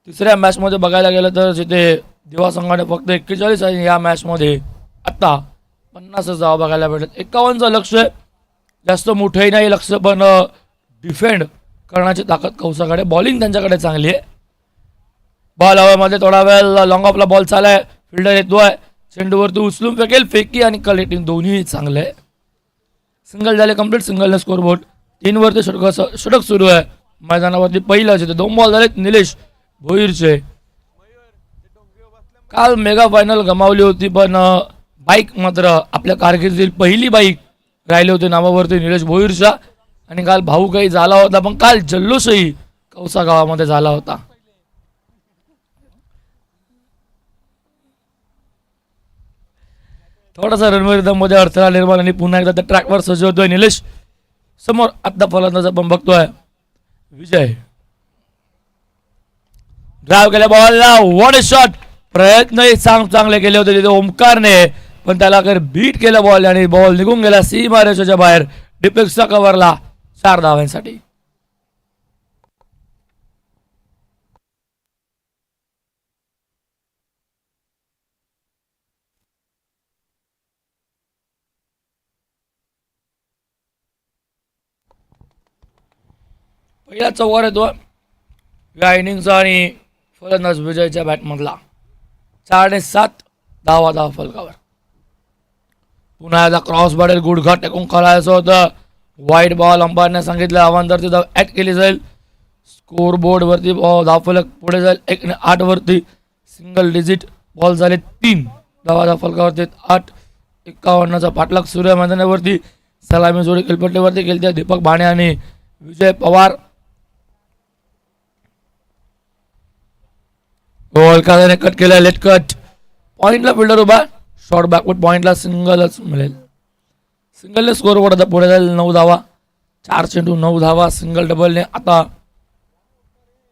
तिसऱ्या मॅचमध्ये बघायला गेलं तर जिथे दिवा संघाने फक्त 41 आणि या मॅचमध्ये आत्ता 50 धावा बघायला भेटत. 51चं लक्ष आहे, जास्त मोठंही नाही लक्ष, पण डिफेंड करण्याची ताकद कौसाकडे. बॉलिंग त्यांच्याकडे चांगली आहे. बॉल हवेमध्ये थोडा वेळ लॉंग ऑफला बॉल चालाय, फिल्डर येतोय, चेंडूवरती उचलून फेकेल. फेकी आणि कलेक्टिंग दोन्ही चांगले आहे. सिंगल झाले कंप्लीट, सिंगलने स्कोरबोर्ड 3 वरती षटक सुरू आहे मैदानावरती. पहिलं जिथे 2 बॉल झालेत निलेश भोईरचे. काल मेगा फायनल गमावली होती, पण बाईक मात्र आपल्या कारकिर्दीतील पहिली बाईक राहिली होती नावावरती निलेश भोईरच्या. आणि काल भाऊ काही झाला होता, पण काल जल्लोषही कौसा गावामध्ये झाला होता. थोडासा रणवीरमध्ये अडथळा निर्माण आणि पुन्हा एकदा त्या ट्रॅकवर सजवतोय निलेश. समोर आता फलंदाज आपण बघतोय विजय. ड्राईव्ह केल्या बॉलला, व्हॉट अ शॉट. प्रयत्नही चांगले केले होते तिथे ओमकारने, पण त्याला बीट केलं बॉल आणि बॉल निघून गेला सीमा रेषेच्या बाहेर. डिपेक्सच्या कव्हरला 4 धावांसाठी. पहिला चौकार येतो या इनिंगचा आणि फलंदाज विजयच्या बॅटमधला. 4 आणि 7 धावा फलकावर. पुन्हा एकदा क्रॉस बॉर्डर गुडघा टेकून करायचं होतं. वाईट बॉल अंपायरने सांगितलं, अवांतरती धाव ॲड केली जाईल. स्कोर बोर्ड वरती धावफलक पुढे जाईल 1 आणि 8 वरती. सिंगल डिजिट बॉल झाले 3 धावा फलकावरती. 8-51चा पाठलाग सुरू आहे मैदानावरती. सलामी जोडी खेळपट्टीवरती केली दीपक भाणे आणि विजय पवार. बॉल काढाने कट केला, लेट कट. पॉइंटला फिल्डर उभा, शॉर्ट बॅकवर्ड पॉइंटला सिंगलच मिळेल. सिंगलने स्कोर बोर्ड आता पुढे जाईल 9 धावा. 4 चेंडू 9 धावा. सिंगल डबलने आता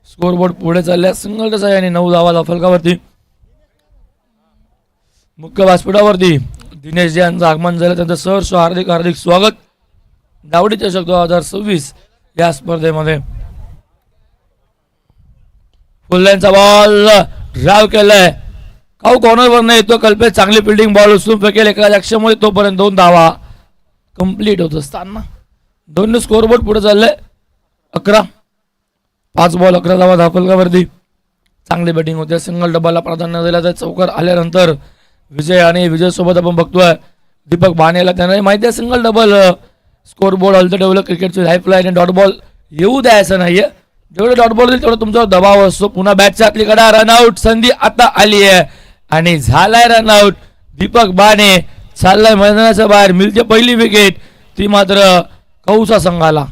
स्कोर बोर्ड पुढे चालल्या. सिंगल टच आहे आणि 9 धावा फलकावरती. मुख्य व्यासपीठावरती दिनेश जी यांचं आगमन झालं, त्यांचं सहर्ष हार्दिक हार्दिक स्वागत. दावडी चषक 2026 या स्पर्धेमध्ये. फुल्ल्यांचा बॉल ड्राईव्ह केलाय, काऊ कॉर्नरवर नाही येतो. कल्पेश चांगली फिल्डिंग, बॉल उचलून फेकेल एका लक्ष्यामुळे. तोपर्यंत 2 धावा कंप्लीट होत असताना 2 स्कोरबोर्ड पुढे चाललंय. 11 5 बॉल 11 धावा धाफलकावरती. चांगली बॅटिंग होते. सिंगल डबलला प्राधान्य दिलं तर चौकार आल्यानंतर विजय आणि विजय सोबत आपण बघतोय दीपक भाणेला. त्यांना माहिती आहे सिंगल डबल स्कोरबोर्ड हलतं ठेवलं. क्रिकेटची लाईफलाईन आणि डॉट बॉल येऊ द्यायचं नाहीये. जेवढे डॉट बॉल येईल तेवढा तुमच्यावर दबाव असतो. पुन्हा बॅटच्या आतली कडा, रनआउट. संधी आता आली आहे आणि झालाय रनआउट. दीपक बाणे चाललाय मैदानाच्या बाहेर. मिळते पहिली विकेट, ती मात्र कौसा संघाला.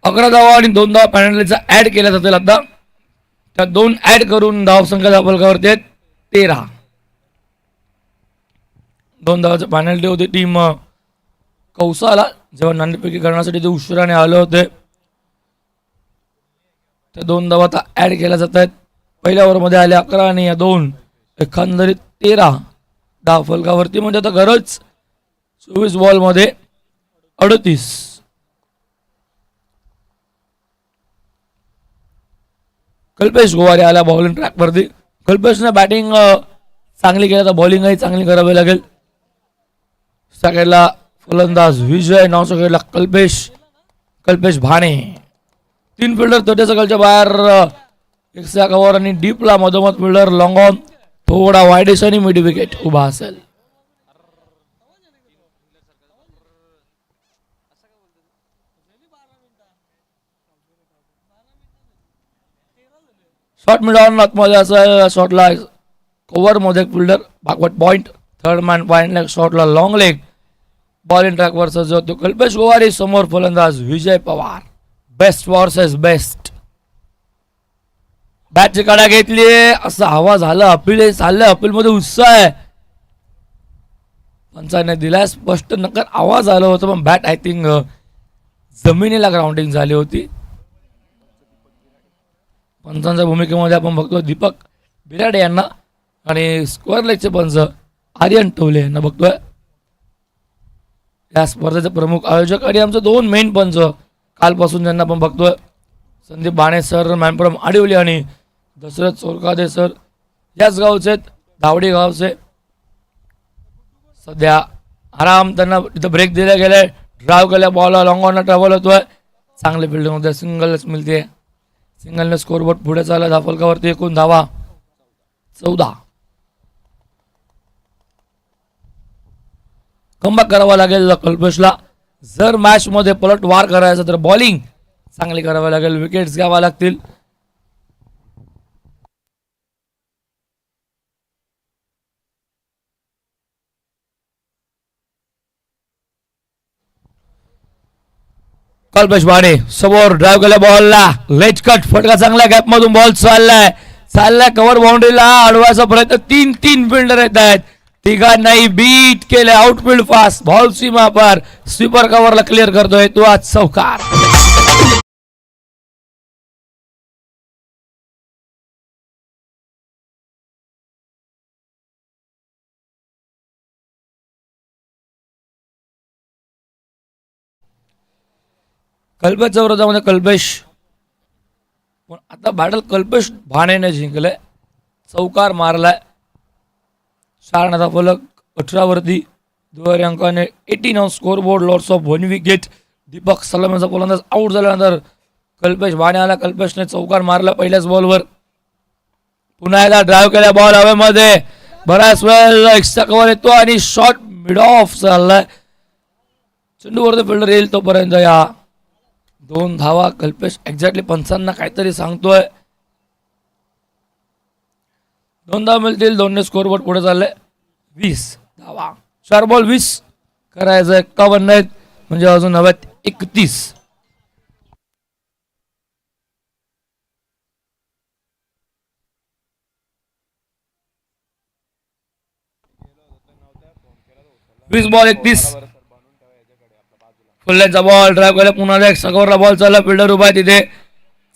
अकरा धावा आणि 2 धावा पॅनल्टीचा ऍड केल्या जातील. आता त्या 2 ऍड करून धाव संख्या फलकावरती आहेत 13. 2 धावाचं पॅनल्टी होती टीम कौसाला, जेव्हा नाणेफेकी करण्यासाठी ते उशिराने आले होते. त्या 2 धावा आता ऍड केल्या जात आहेत. पहिल्या ओव्हरमध्ये आले 11 आणि या 2 एकंदरीत 13 धाव फलकावरती. म्हणजे आता गरज 24 बॉलमध्ये 38. कल्पेश गोवारे आला बॉलिंग ट्रॅकवरती. कल्पेशने बॅटिंग चांगली केली, तर बॉलिंगही चांगली करावी लागेल. सगळ्याला फलंदाज विजय, 9 सगळ्याला कल्पेश भाणे. 3 फिल्डर 30 सकलच्या बाहेर. 1 कव्हर आणि डीपला मधोमध फिल्डर लॉंग ऑन थोडा वाईडिश आणि मिड विकेट उभा असेल. शॉर्ट मिड ऑन मध्ये असं शॉटला कव्हर मध्ये fielder backward point third man point शॉटला long leg ball in track वरचा जो तो कल्पेश गोवारी समोर फलंदाज Vijay Pawar. Best versus best. बॅटची काढा घेतली असा हवा झाला. अपील चाललंय. अपील मध्ये उत्साह आहे. पंचाने दिलाय स्पष्ट नकार आवाज आला होता पण बॅट आय थिंक जमिनीला ग्राउंडिंग झाली होती. पंचांच्या भूमिकेमध्ये आपण बघतोय दीपक बिराडे यांना आणि स्क्वेअर लेगचे पंच आर्यन टोले यांना बघतोय. या स्पर्धेचे प्रमुख आयोजक आणि आमचे दोन मेन पंच कालपासून ज्यांना आपण बघतोय संदीप बाणे सर मॅनपुरम आडिवली आणि दशरथ चोरकादे सर याच गावचे धावडी गावचे. सध्या आराम त्यांना इथं ब्रेक दिला गेलाय. ड्राईव्ह केल्या बॉलला लॉंग ऑन ट्रॅव्हल होतोय. चांगले फिल्डिंग होते. सिंगलच मिळते. सिंगलने स्कोरबोर्ड पुढे चालला. धाफलकावरती एकूण धावा 14. कमबॅक करावा लागेल कल्पेशला. जर मॅच मध्ये पलट वार करायचा तर बॉलिंग चांगली करावी लागेल. विकेट्स घ्यावा लागतील. कल्पेश बाणे समोर ड्राईव्ह केल्या बॉलला लेट कट फटका चांगला गॅप मधून बॉल चाललाय कव्हर बाउंड्रीला अडवायचा प्रयत्न. 3 फिल्डर येत आहेत. तिघांनाही बीट केले. आउटफील्ड फास्ट बॉल सीमा पर स्वीपर कव्हरला क्लिअर करतोय तो आज चौकार. कल्पेशच्या विरोधामध्ये कल्पेश पण आता बॅटल कल्पेश भाणेने जिंकलंय. चौकार मारलाय. 4 फलक 18 वरती दुहेरी अंकाने 18 on score board. Lots of 1 wicket. Deepak सलाम यांचा फलंदाज आउट झाल्यानंतर कल्पेश भाणे आला. कल्पेशने चौकार मारला पहिल्याच बॉलवर. पुन्हा एकदा ड्राईव्ह केल्या बॉल हवेमध्ये बराच वेळ एक्स्ट्रा कव्हर येतो आणि शॉट मिड ऑफ चाललाय. चेंडूवरती फिल्डर येईल तोपर्यंत या 2 धावा. कल्पेश एक्झॅक्टली पंचांना काहीतरी सांगतोय. 2 धावा मिळतील. 2ने स्कोरबोर्ड पुढे चाललंय. 20 धावा. 4 बॉल 20 करायचं. 51 आहेत म्हणजे अजून हव्यात 31. बॉल 31. फुल्लेचा बॉल ड्राईव्ह केला. पुन्हा एक सगवरला बॉल चालला. फिल्डर उभा आहे तिथे.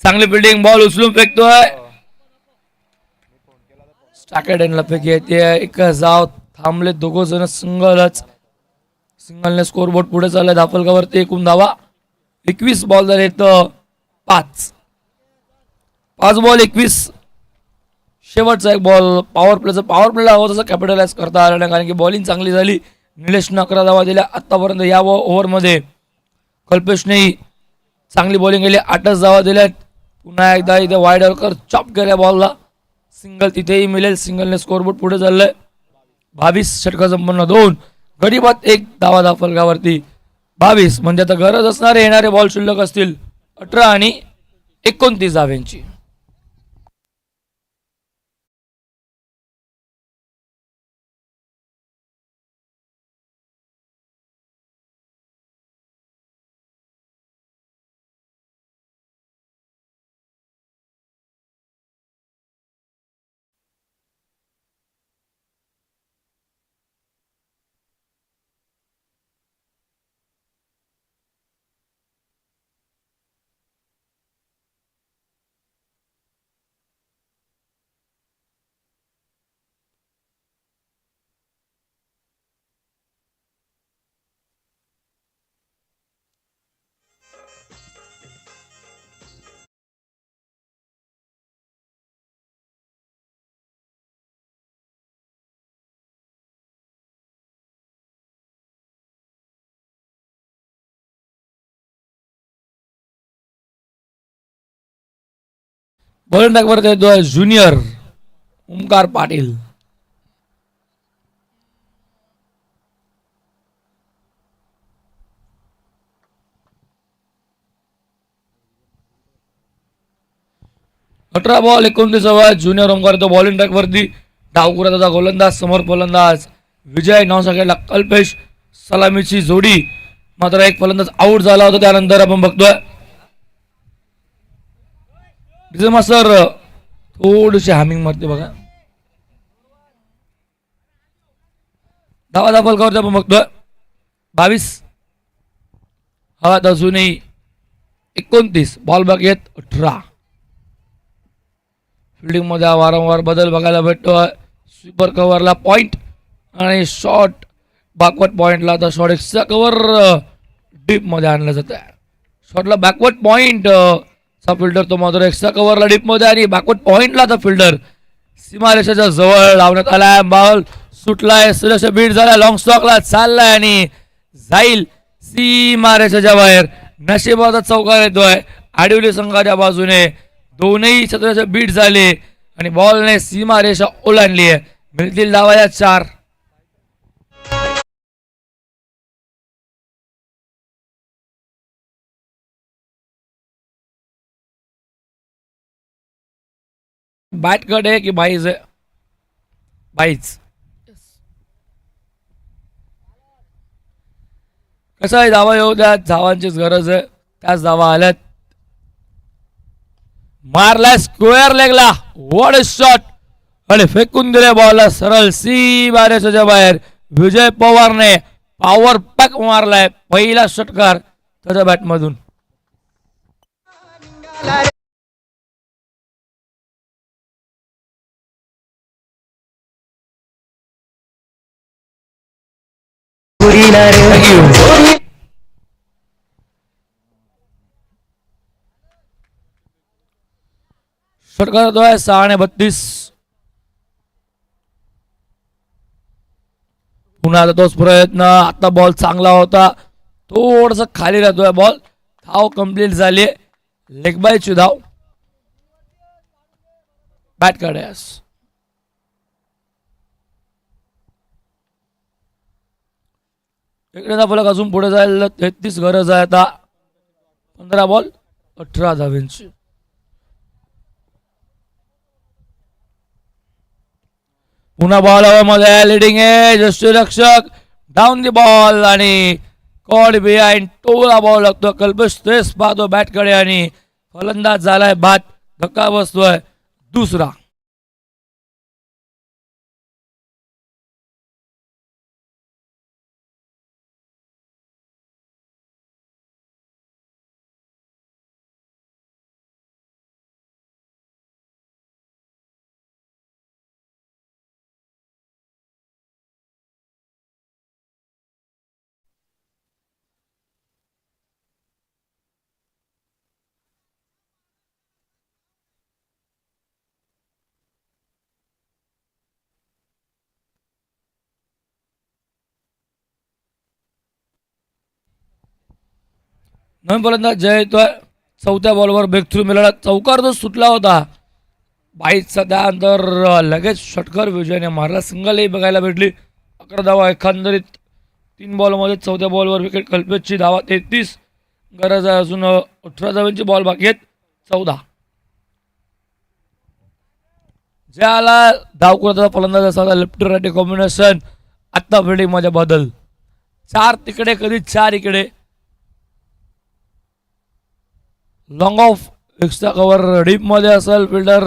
चांगली फिल्डिंग. बॉल उचलून फेकतोय. स्टॅकेड एंडला फेकी येते. एक जाव थांबले दोघं जण. सिंगलने स्कोरबोर्ड पुढे चाललाय. धाफलकावरती एकूण धावा 21 बॉल झाले तर 5 बॉल 21. शेवटचा एक बॉल पॉवर प्लेला हवं तसं कॅपिटलाइज करता आलं नाही कारण की बॉलिंग चांगली झाली. निलेशने 11 धावा दिल्या आतापर्यंत. या ओव्हरमध्ये कल्पेशनेही चांगली बॉलिंग केली. 8च धावा दिल्यात. पुन्हा एकदा इथे वाईड ऑर्कर चॉप केल्या बॉलला. सिंगल तिथेही मिळेल. सिंगलने स्कोरबोर्ड पुढे चाललंय. 22 षटका संपन्न 2 गडीबात 1 धावा धाफलकावरती. 22 म्हणजे आता गरज असणारे येणारे बॉल शिल्लक असतील 18 आणि 29 धाव्यांची. बॉलिंग ट्रॅकवर येतोय junior Omkar Patil. 18 ball 29 junior Omkar तो बॉलिंग ट्रॅक वरती. डावकुराचा गोलंदाज समोर फलंदाज विजय नॉन सगळ्याला कल्पेश सलामीची जोडी. मात्र एक फलंदाज आउट झाला होता. त्यानंतर आपण बघतोय सर थोडीशी हामिंग मारते बघा. धावा फलकावरती आपण बघतोय 22 हवात अजूनही 29 बॉल बाकी आहेत 18. फिल्डिंग मध्ये वारंवार बदल बघायला भेटतोय. स्वीपर कव्हरला पॉइंट आणि शॉट बॅकवर्ड पॉइंटला. आता शॉट एक्स्ट्रा कव्हर डीप मध्ये आणलं जात आहे. शॉटला बॅकवर्ड पॉइंट चा फिल्डर तो मात्र एक्स्ट्रा कव्हरला डीप मध्ये आणि बॅकवर्ड पॉइंटला आता फिल्डर सीमारेषेच्या जवळ लावण्यात आलाय. बॉल सुटलाय सुरेश बीट झाला लॉंग स्टॉकला चाललाय आणि जाईल सीमारेषेच्या बाहेर. नशिबाचा चौकार येतोय आडिवली संघाच्या बाजूने. दोनही क्षेत्राचे बीट झाले आणि बॉलने सीमारेषा ओलांडली आहे. मिळतील धावा 4. बॅट कट आहे की बाईज आहे? बाईज. कसं आहे धावा येऊ द्या. धावांचीच गरज आहे. त्याच धावा आल्यात. मारला स्क्वेअर लेगला व्हॉट अ शॉट आणि फेकून दिले बॉलला सरळ सीमारेषेच्या बाहेर. विजय पवारने पॉवर पॅक मारलाय पहिला षटकार त्याच्या बॅटमधून. षटकार तो आहे 6-32. पुन्हा तोच प्रयत्न. आता बॉल चांगला होता. थोडस खाली राहतोय बॉल. धाव कंप्लीट झाली. लेग बायची धाव. बॅट काढायस इकडे फलक अजून पुढे जायला 33 गरज आहे आता. 15 बॉल 18 धावांची. पुन्हा बॉल मध्ये लिडिंग आहे यष्टीरक्षक डाऊन दी बॉल आणि कॉड बिहाइंड टोला बॉल लागतो. कल्पेश तेच पाहतो बॅटकडे आणि फलंदाज झालाय बाद. धक्का बसतोय दुसरा. नवीन फलंदाज जय येतोय. चौथ्या बॉलवर ब्रेक थ्रू मिळाला. चौकार जो सुटला होता बाईचा त्यानंतर लगेच षटकार विजयने मारला. सिंगलही बघायला भेटली. 11 धावा एकंदरीत 3 बॉलमध्ये. चौथ्या बॉलवर विकेट कल्पेशची धावा 33 गरज आहे अजून. 18 धावांची बॉल बाकी आहेत 14. ज्याला धावकुराचा फलंदाज असा लेफ्ट राईट कॉम्बिनेशन. आत्ता फिल्डिंग मध्ये बदल. 4 तिकडे कधी 4 इकडे. Long of extra cover deep मध्ये असेल फिल्डर.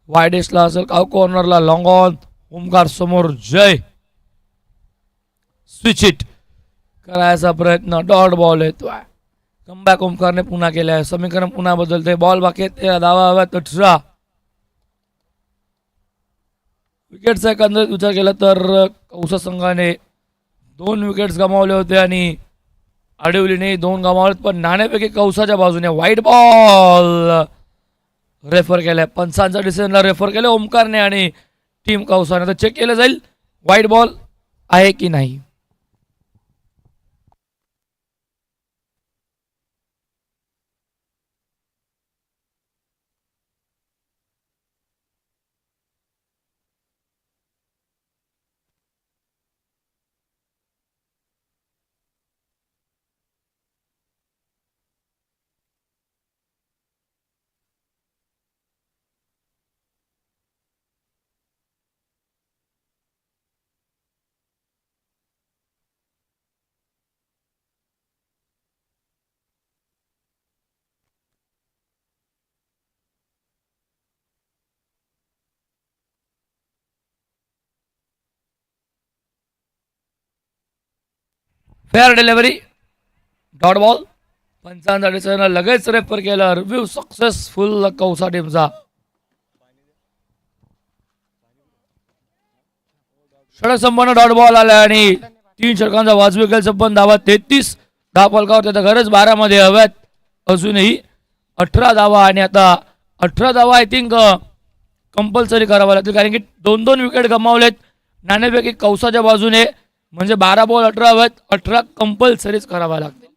वायडेस्टला असेल काव कॉर्नरला लॉंग ऑन. ओमकार समोर जय. स्विच इट करायचा प्रयत्न. डॉट बॉल येतोय. कमबॅक ओमकारने पुन्हा केलाय. समीकरण पुन्हा बदलते. बॉल बाकी 13 धावा हव्यात 18. विकेटचा एकंदरीत विचार केला तर कौसा संघाने 2 विकेट्स गमावले होते आणि आडिवलीने 2 गमावलेत. पण नाणेपैकी कौसाच्या बाजूने व्हाईट बॉल रेफर केलाय. पंचांच्या डिसिजनला रेफर केलं ओमकारने आणि टीम कौसाने. तर चेक केलं जाईल व्हाईट बॉल आहे की नाही. Fair delivery dot ball. पंचांचा डिसिजन लगेच रेफर केलं. रिव्ह्यू सक्सेसफुल कौसा टीमचा. षटक संपन्न डॉट बॉल आला आणि 3 षटकांचा वाजवी खेळ संपन्न. धावा 33 धावफलकावर. त्याचा गरज 12 मध्ये हव्यात अजूनही. 18 धावा आणि आता 18 धावा आय थिंक कंपल्सरी करावा लागतील कारण की 2-2 विकेट गमावलेत नाणेपैकी कौसाच्या बाजूने. म्हणजे 12 बॉल 18 हवेत. 18 कंपल्सरीच करावा लागतील.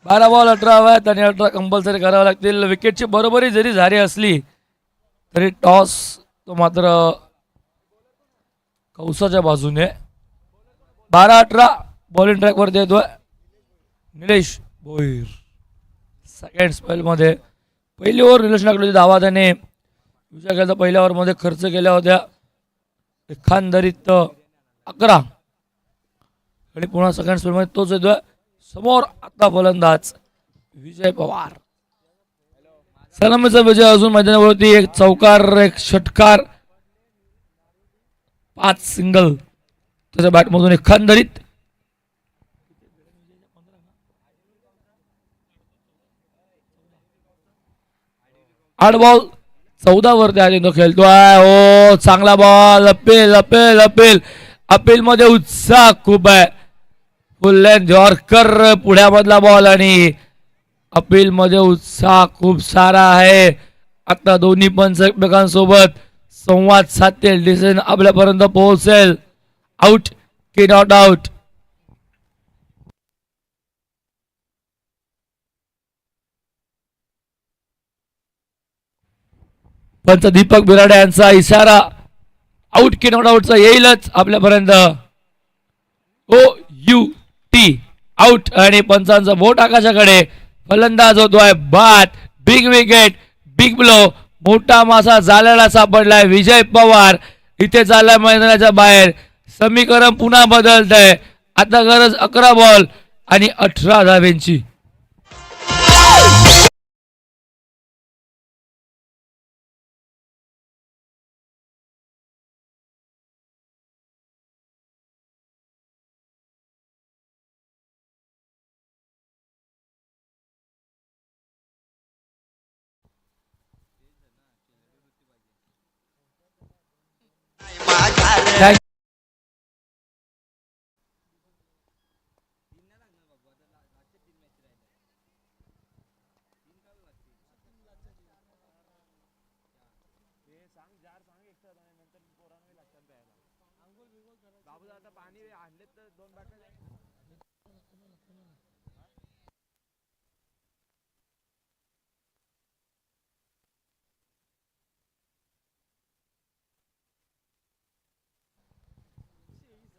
बारा बॉल 18 हव्यात आणि 18 कंपल्सरी करावे लागतील. विकेटची बरोबरी जरी झाली असली तरी टॉस तो मात्र कौसाच्या बाजूने. 12-18 बॉलिंग ट्रॅक वरती येतोय निलेश भोईर. सेकंड स्पेल मध्ये पहिली ओव्हर निलेश नागडूची धावा त्याने विजय खेळचा पहिल्या ओव्हर मध्ये खर्च केल्या होत्या. एकंदरीत 11 आणि पुन्हा सेकंड स्पेल मध्ये तोच येतोय समोर. आता फलंदाज विजय पवार. सलामीचा विजय अजून मैदानावरती. एक चौकार एक षटकार 5 सिंगल त्याच्या बॅटमधून एकंदरीत. आठ बॉल 14 वरती आधी तो खेळतोय. ओ चांगला ball. Appeal appeal appeal appeal मध्ये उत्साह खूप आहे. फुल लेंथ यॉर्कर पुढ्यामधला बॉल आणि अपील मध्ये उत्साह खूप सारा आहे. आता दोन्ही पंच एकमेकांसोबत संवाद साधतील. डिसिजन आपल्यापर्यंत पोहोचेल. आउट की नॉट आउट. पंच दीपक बिराडे यांचा इशारा आउट की नॉट आउटचा येईलच आपल्यापर्यंत. OUT आउट आणि पंचांचा बोट आकाशाकडे. फलंदाज होतोय बाद. Big wicket big blow. मोठा मासा जाळ्याला सापडलाय. विजय पवार इथे चाललाय मैदानाच्या बाहेर. समीकरण पुन्हा बदलतंय. आता गरज 11 बॉल आणि 18 धावेंची.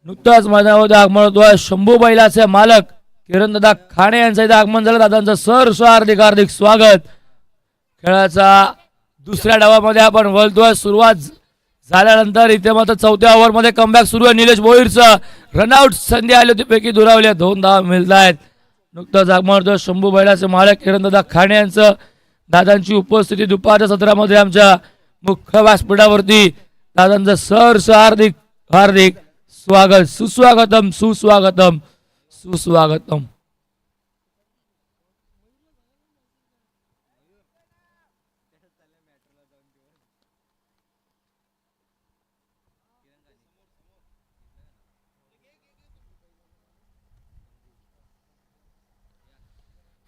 नुकताच मैदानामध्ये आगमन होतोय शंभू बैलाचे मालक किरणदादा खाणे यांचं इथे आगमन झालं. दादांचं सहर्ष हार्दिक हार्दिक स्वागत. खेळाचा दुसऱ्या डावामध्ये आपण वळतोय. सुरुवात झाल्यानंतर इथे मात्र चौथ्या ओव्हर मध्ये कमबॅक सुरू आहे. निलेश भोईरचं रनआउट संधी आली होती पैकी दुरावली. 2 धावा मिळत आहेत. नुकताच आगमन होतोय शंभू बैलाचे मालक किरणदादा खाणे यांचं. दादांची उपस्थिती दुपारच्या सत्रामध्ये आमच्या मुख्य व्यासपीठावरती. दादांचं सहर्ष हार्दिक हार्दिक स्वागत, सुस्वागतम, सुस्वागतम, सुस्वागतम.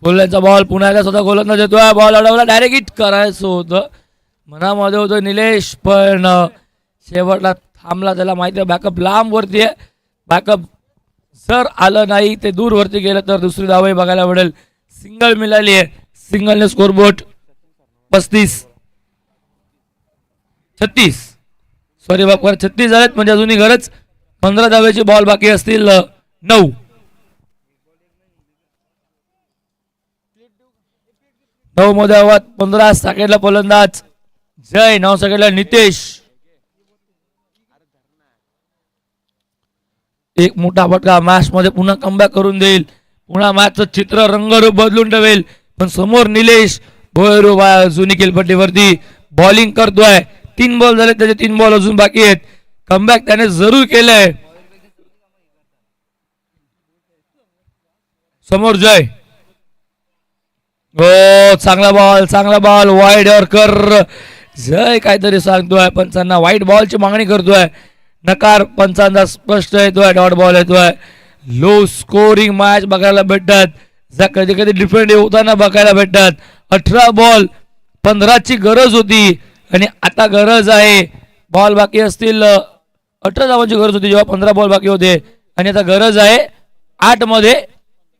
फुल्यांचा बॉल पुन्हा एकदा स्वतः गोलंदाज येतोय. बॉल अडवला, डायरेक्ट हिट करायचं होतं, मनामध्ये होतं निलेश, पण शेवटला थांबला. त्याला माहिती आहे बॅकअप लांब वरती आहे. बॅकअप जर आलं नाही ते दूर वरती गेलं तर दुसरी धावही बघायला मिळेल. सिंगल मिळाली आहे. सिंगलने स्कोरबोर्ड 36 सॉरी बापर 36 झालेत, म्हणजे अजूनही गरज 15 धावेची. बॉल बाकी असतील 9. 9 मध्ये हवा 15. सेकंडला फलंदाज जय, 9 सेकंडला नितेश. एक मोठा फटका मॅच मध्ये पुन्हा कमबॅक करून देईल. पुन्हा मॅचचं चित्र रंगरूप बदलून ठेवेल. पण समोर निलेश भैरू जुनी खेळपट्टीवरती बॉलिंग करतोय. 3 बॉल झाले, त्याचे 3 बॉल अजून बाकी आहेत. कमबॅक त्याने जरूर केलंय. समोर जय. हो, चांगला बॉल वाईड यॉर्कर. जय काहीतरी सांगतोय, पंचांना वाईट बॉलची मागणी करतोय. नकार पंचांना स्पष्ट येतोय. डॉट बॉल येतोय. लो स्कोरिंग मॅच बघायला भेटतात, ज्या कधी कधी डिफेंड होताना बघायला भेटतात. 18 बॉल 15 ची गरज होती आणि आता गरज आहे. बॉल बाकी असतील 18 धावांची गरज होती जेव्हा 15 बॉल बाकी होते, आणि आता गरज आहे 8 मध्ये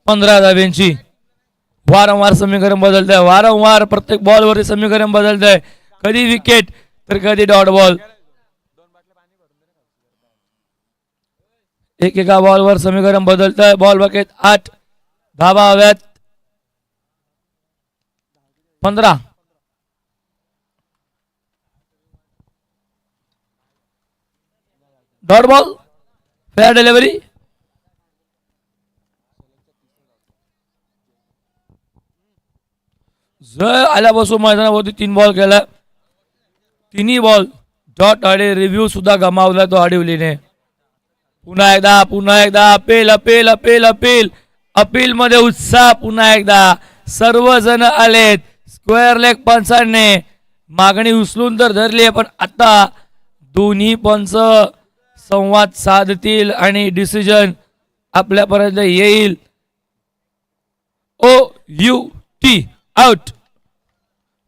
15 धाव्यांची. वारंवार समीकरण बदलत आहे. वारंवार प्रत्येक बॉलवरती समीकरण बदलत आहे. कधी विकेट तर कधी डॉट बॉल. एका बॉलवर समीकरण बदलत आहे. बॉल बाकी 8, धावा हव्यात 15. Dot ball, fair delivery. Jay आल्यापासून मैदानावरती 3 बॉल केला. 3 बॉल डॉट आडे. रिव्ह्यू सुद्धा गमावला तो आडिवलीने. पुन्हा एकदा अपील मध्ये उत्साह. पुन्हा एकदा सर्वजण आलेत. स्क्वेअर लेग पंचांनी मागणी उचलून तर धरली आहे, पण आता दोन्ही पंच संवाद साधतील आणि डिसिजन आपल्यापर्यंत येईल. OUT out.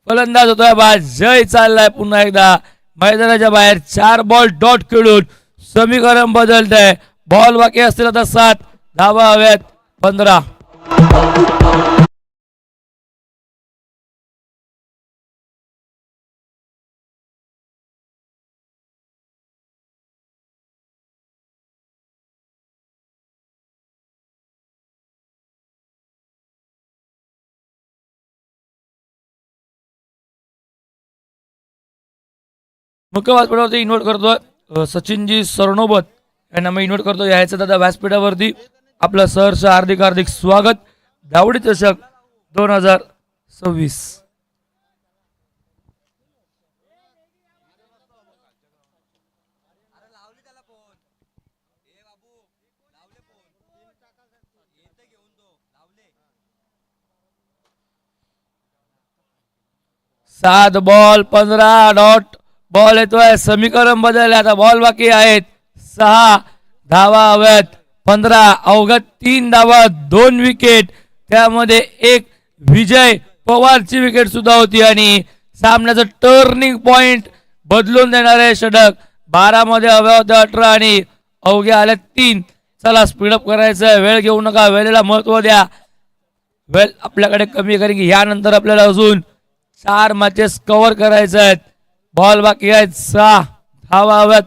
फलंदाज होतोय बाद. जय चाललाय पुन्हा एकदा मैदानाच्या बाहेर. 4 बॉल डॉट खेळून समीकरण बदलत आहे. बॉल बाकी असतील आता 7, धावा हव्यात 15. मुख्य व्यासपीठावरती इन्व्हाइट करतोय सचिनजी सरनोबत यांना मी इन्व्हाइट करतो. यायचं दादा व्यासपीठावरती. आपलं सहर्ष हार्दिक स्वागत. दावडी चषक 2026. सात बॉल 15 डॉट बॉल येतोय. समीकरण बदलले. आता बॉल बाकी आहेत 6, धावा हव्यात 15. अवघात 3 धावा, 2 विकेट, त्यामध्ये एक विजय पवारची विकेट सुद्धा होती आणि सामन्याचं टर्निंग पॉइंट बदलून देणारे षटक. 12 मध्ये हव्या होत्या 18 आणि अवघे आले 3. चला स्पीडअप करायचं आहे. वेळ घेऊ नका, वेळेला महत्व द्या. वेळ आपल्याकडे कमी, कारण की यानंतर आपल्याला अजून 4 मॅचेस कव्हर करायचे आहेत. बॉल बाकी आहेत 6, धावा हव्यात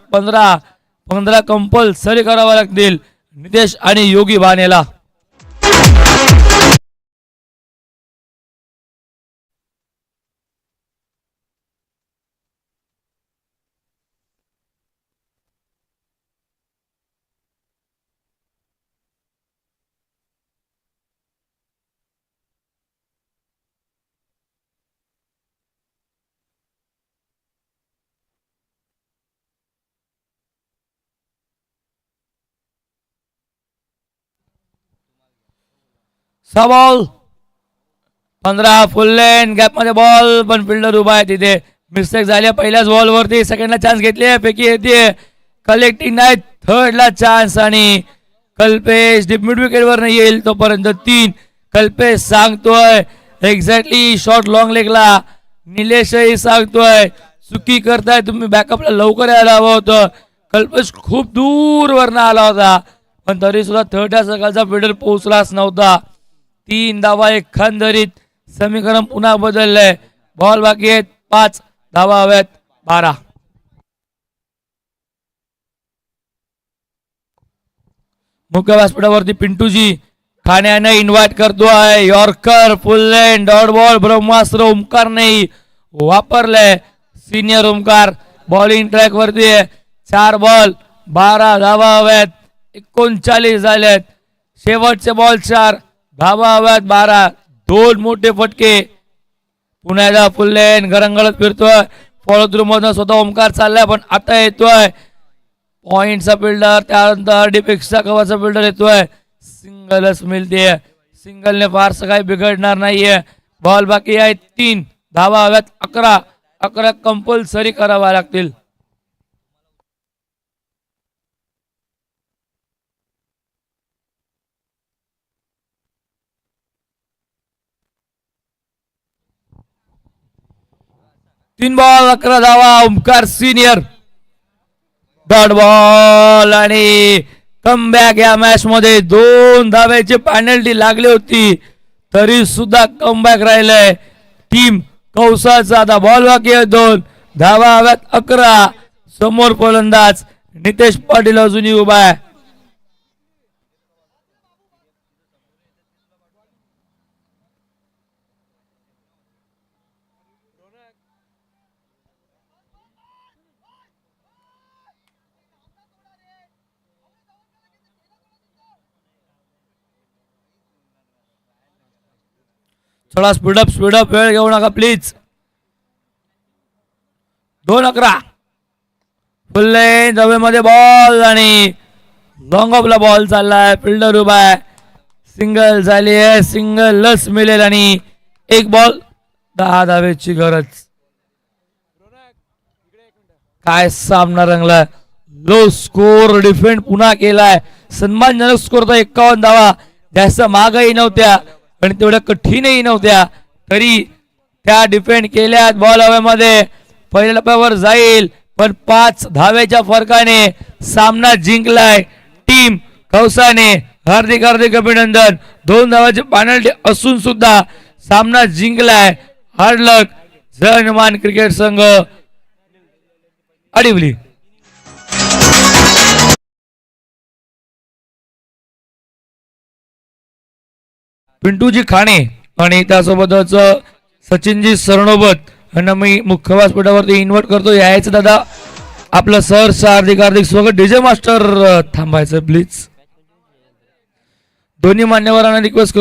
15 कंपल्सरी करावा लागतील नितेश आणि योगी बानेला. सहा बॉल 15 फुल लेन गॅप मध्ये बॉल पण फिल्डर उभा आहे तिथे मिस्टेक झाली पहिल्याच बॉल वरती सेकंडला चान्स घेतली पैकी येते कलेक्टिंग नाही थर्डला चान्स आणि कल्पेश डीप मिड विकेट वर नाही येईल तोपर्यंत 3 कल्पेश सांगतोय एक्झॅक्टली शॉट लॉंग लेगला निलेशही सांगतोय चुकी करताय तुम्ही बॅकअपला लवकर यायला हवं होतं कल्पेश खूप दूर वरनं आला होता पण तरी सुद्धा थर्डच्या सकाळचा फिल्डर पोहोचलाच नव्हता 3 धावा एकंदरीत समीकरण पुन्हा बदललंय बॉल बाकी आहेत 5 धावा हव्यात 12 मुख्य व्यासपीठावरती पिंटूजी खाण्याने इन्व्हाइट करतोय yorker full length dot ball ब्रह्मास्त्र ओमकार नाही वापरलंय सिनियर ओमकार बॉलिंग ट्रॅक वरती 4 बॉल 12 धावा हव्यात 39 झाल्यात शेवटचे बॉल 4 धावा हव्यात 12 2 मोठे फटके पुन्हा एकदा फुल लेन गरंगळत फिरतोय फॉलो थ्रू मधून स्वतः ओमकार चाललाय पण आता येतोय पॉइंटचा फिल्डर त्यानंतर डीपेक्सचा कव्हरचा फिल्डर येतोय सिंगलच मिळते सिंगलने फारसं काही बिघडणार नाहीये बॉल बाकी आहे 3 धावा हव्यात 11 कंपल्सरी करावा लागतील तीन बॉल 11 धावा ओमकार सिनियर डॉट बॉल आणि कमबॅक या मॅच मध्ये 2 धाव्याची पेनल्टी लागली होती तरी सुद्धा कमबॅक राहिलंय टीम कौसाचा आता बॉल बाकी आहे 2 धावा हव्यात 11 समोर फलंदाज नितेश पाटील अजूनही उभा आहे थोडा स्पीडअप वेळ घेऊ नका प्लीज 2-11 फुल लेन जवळमध्ये बॉल आणि लॉंग ऑफला बॉल चाललाय फिल्डर उभा आहे सिंगल झाली आहे सिंगल लस मिळेल आणि 1 बॉल 10 धावेची गरज काय सामना रंगलाय लो स्कोर डिफेंड पुन्हा केलाय सन्मानजनक स्कोर तर 51 धावा जास्त मागही नव्हत्या आणि तेवढ्या कठीणही नव्हत्या तरी त्या डिफेंड केल्यात बॉल हवेमध्ये पहिल्या टप्प्यावर जाईल पण 5 धावेच्या फरकाने सामना जिंकलाय टीम कौसाने हार्दिक अभिनंदन 2 धावाची पेनल्टी असून सुद्धा सामना जिंकलाय हार्ड लक जनमान क्रिकेट संघ अडिवली पिंटूजी खाणे आणि त्यासोबतच सचिनजी सरनोबत यांना मी मुख्य व्यासपीठावरती इन्व्हाइट करतो यायचं दादा आपलं सर हार्दिक स्वागत डीजे मास्टर थांबायचं प्लीज दोन्ही मान्यवरांना रिक्वेस्ट करतो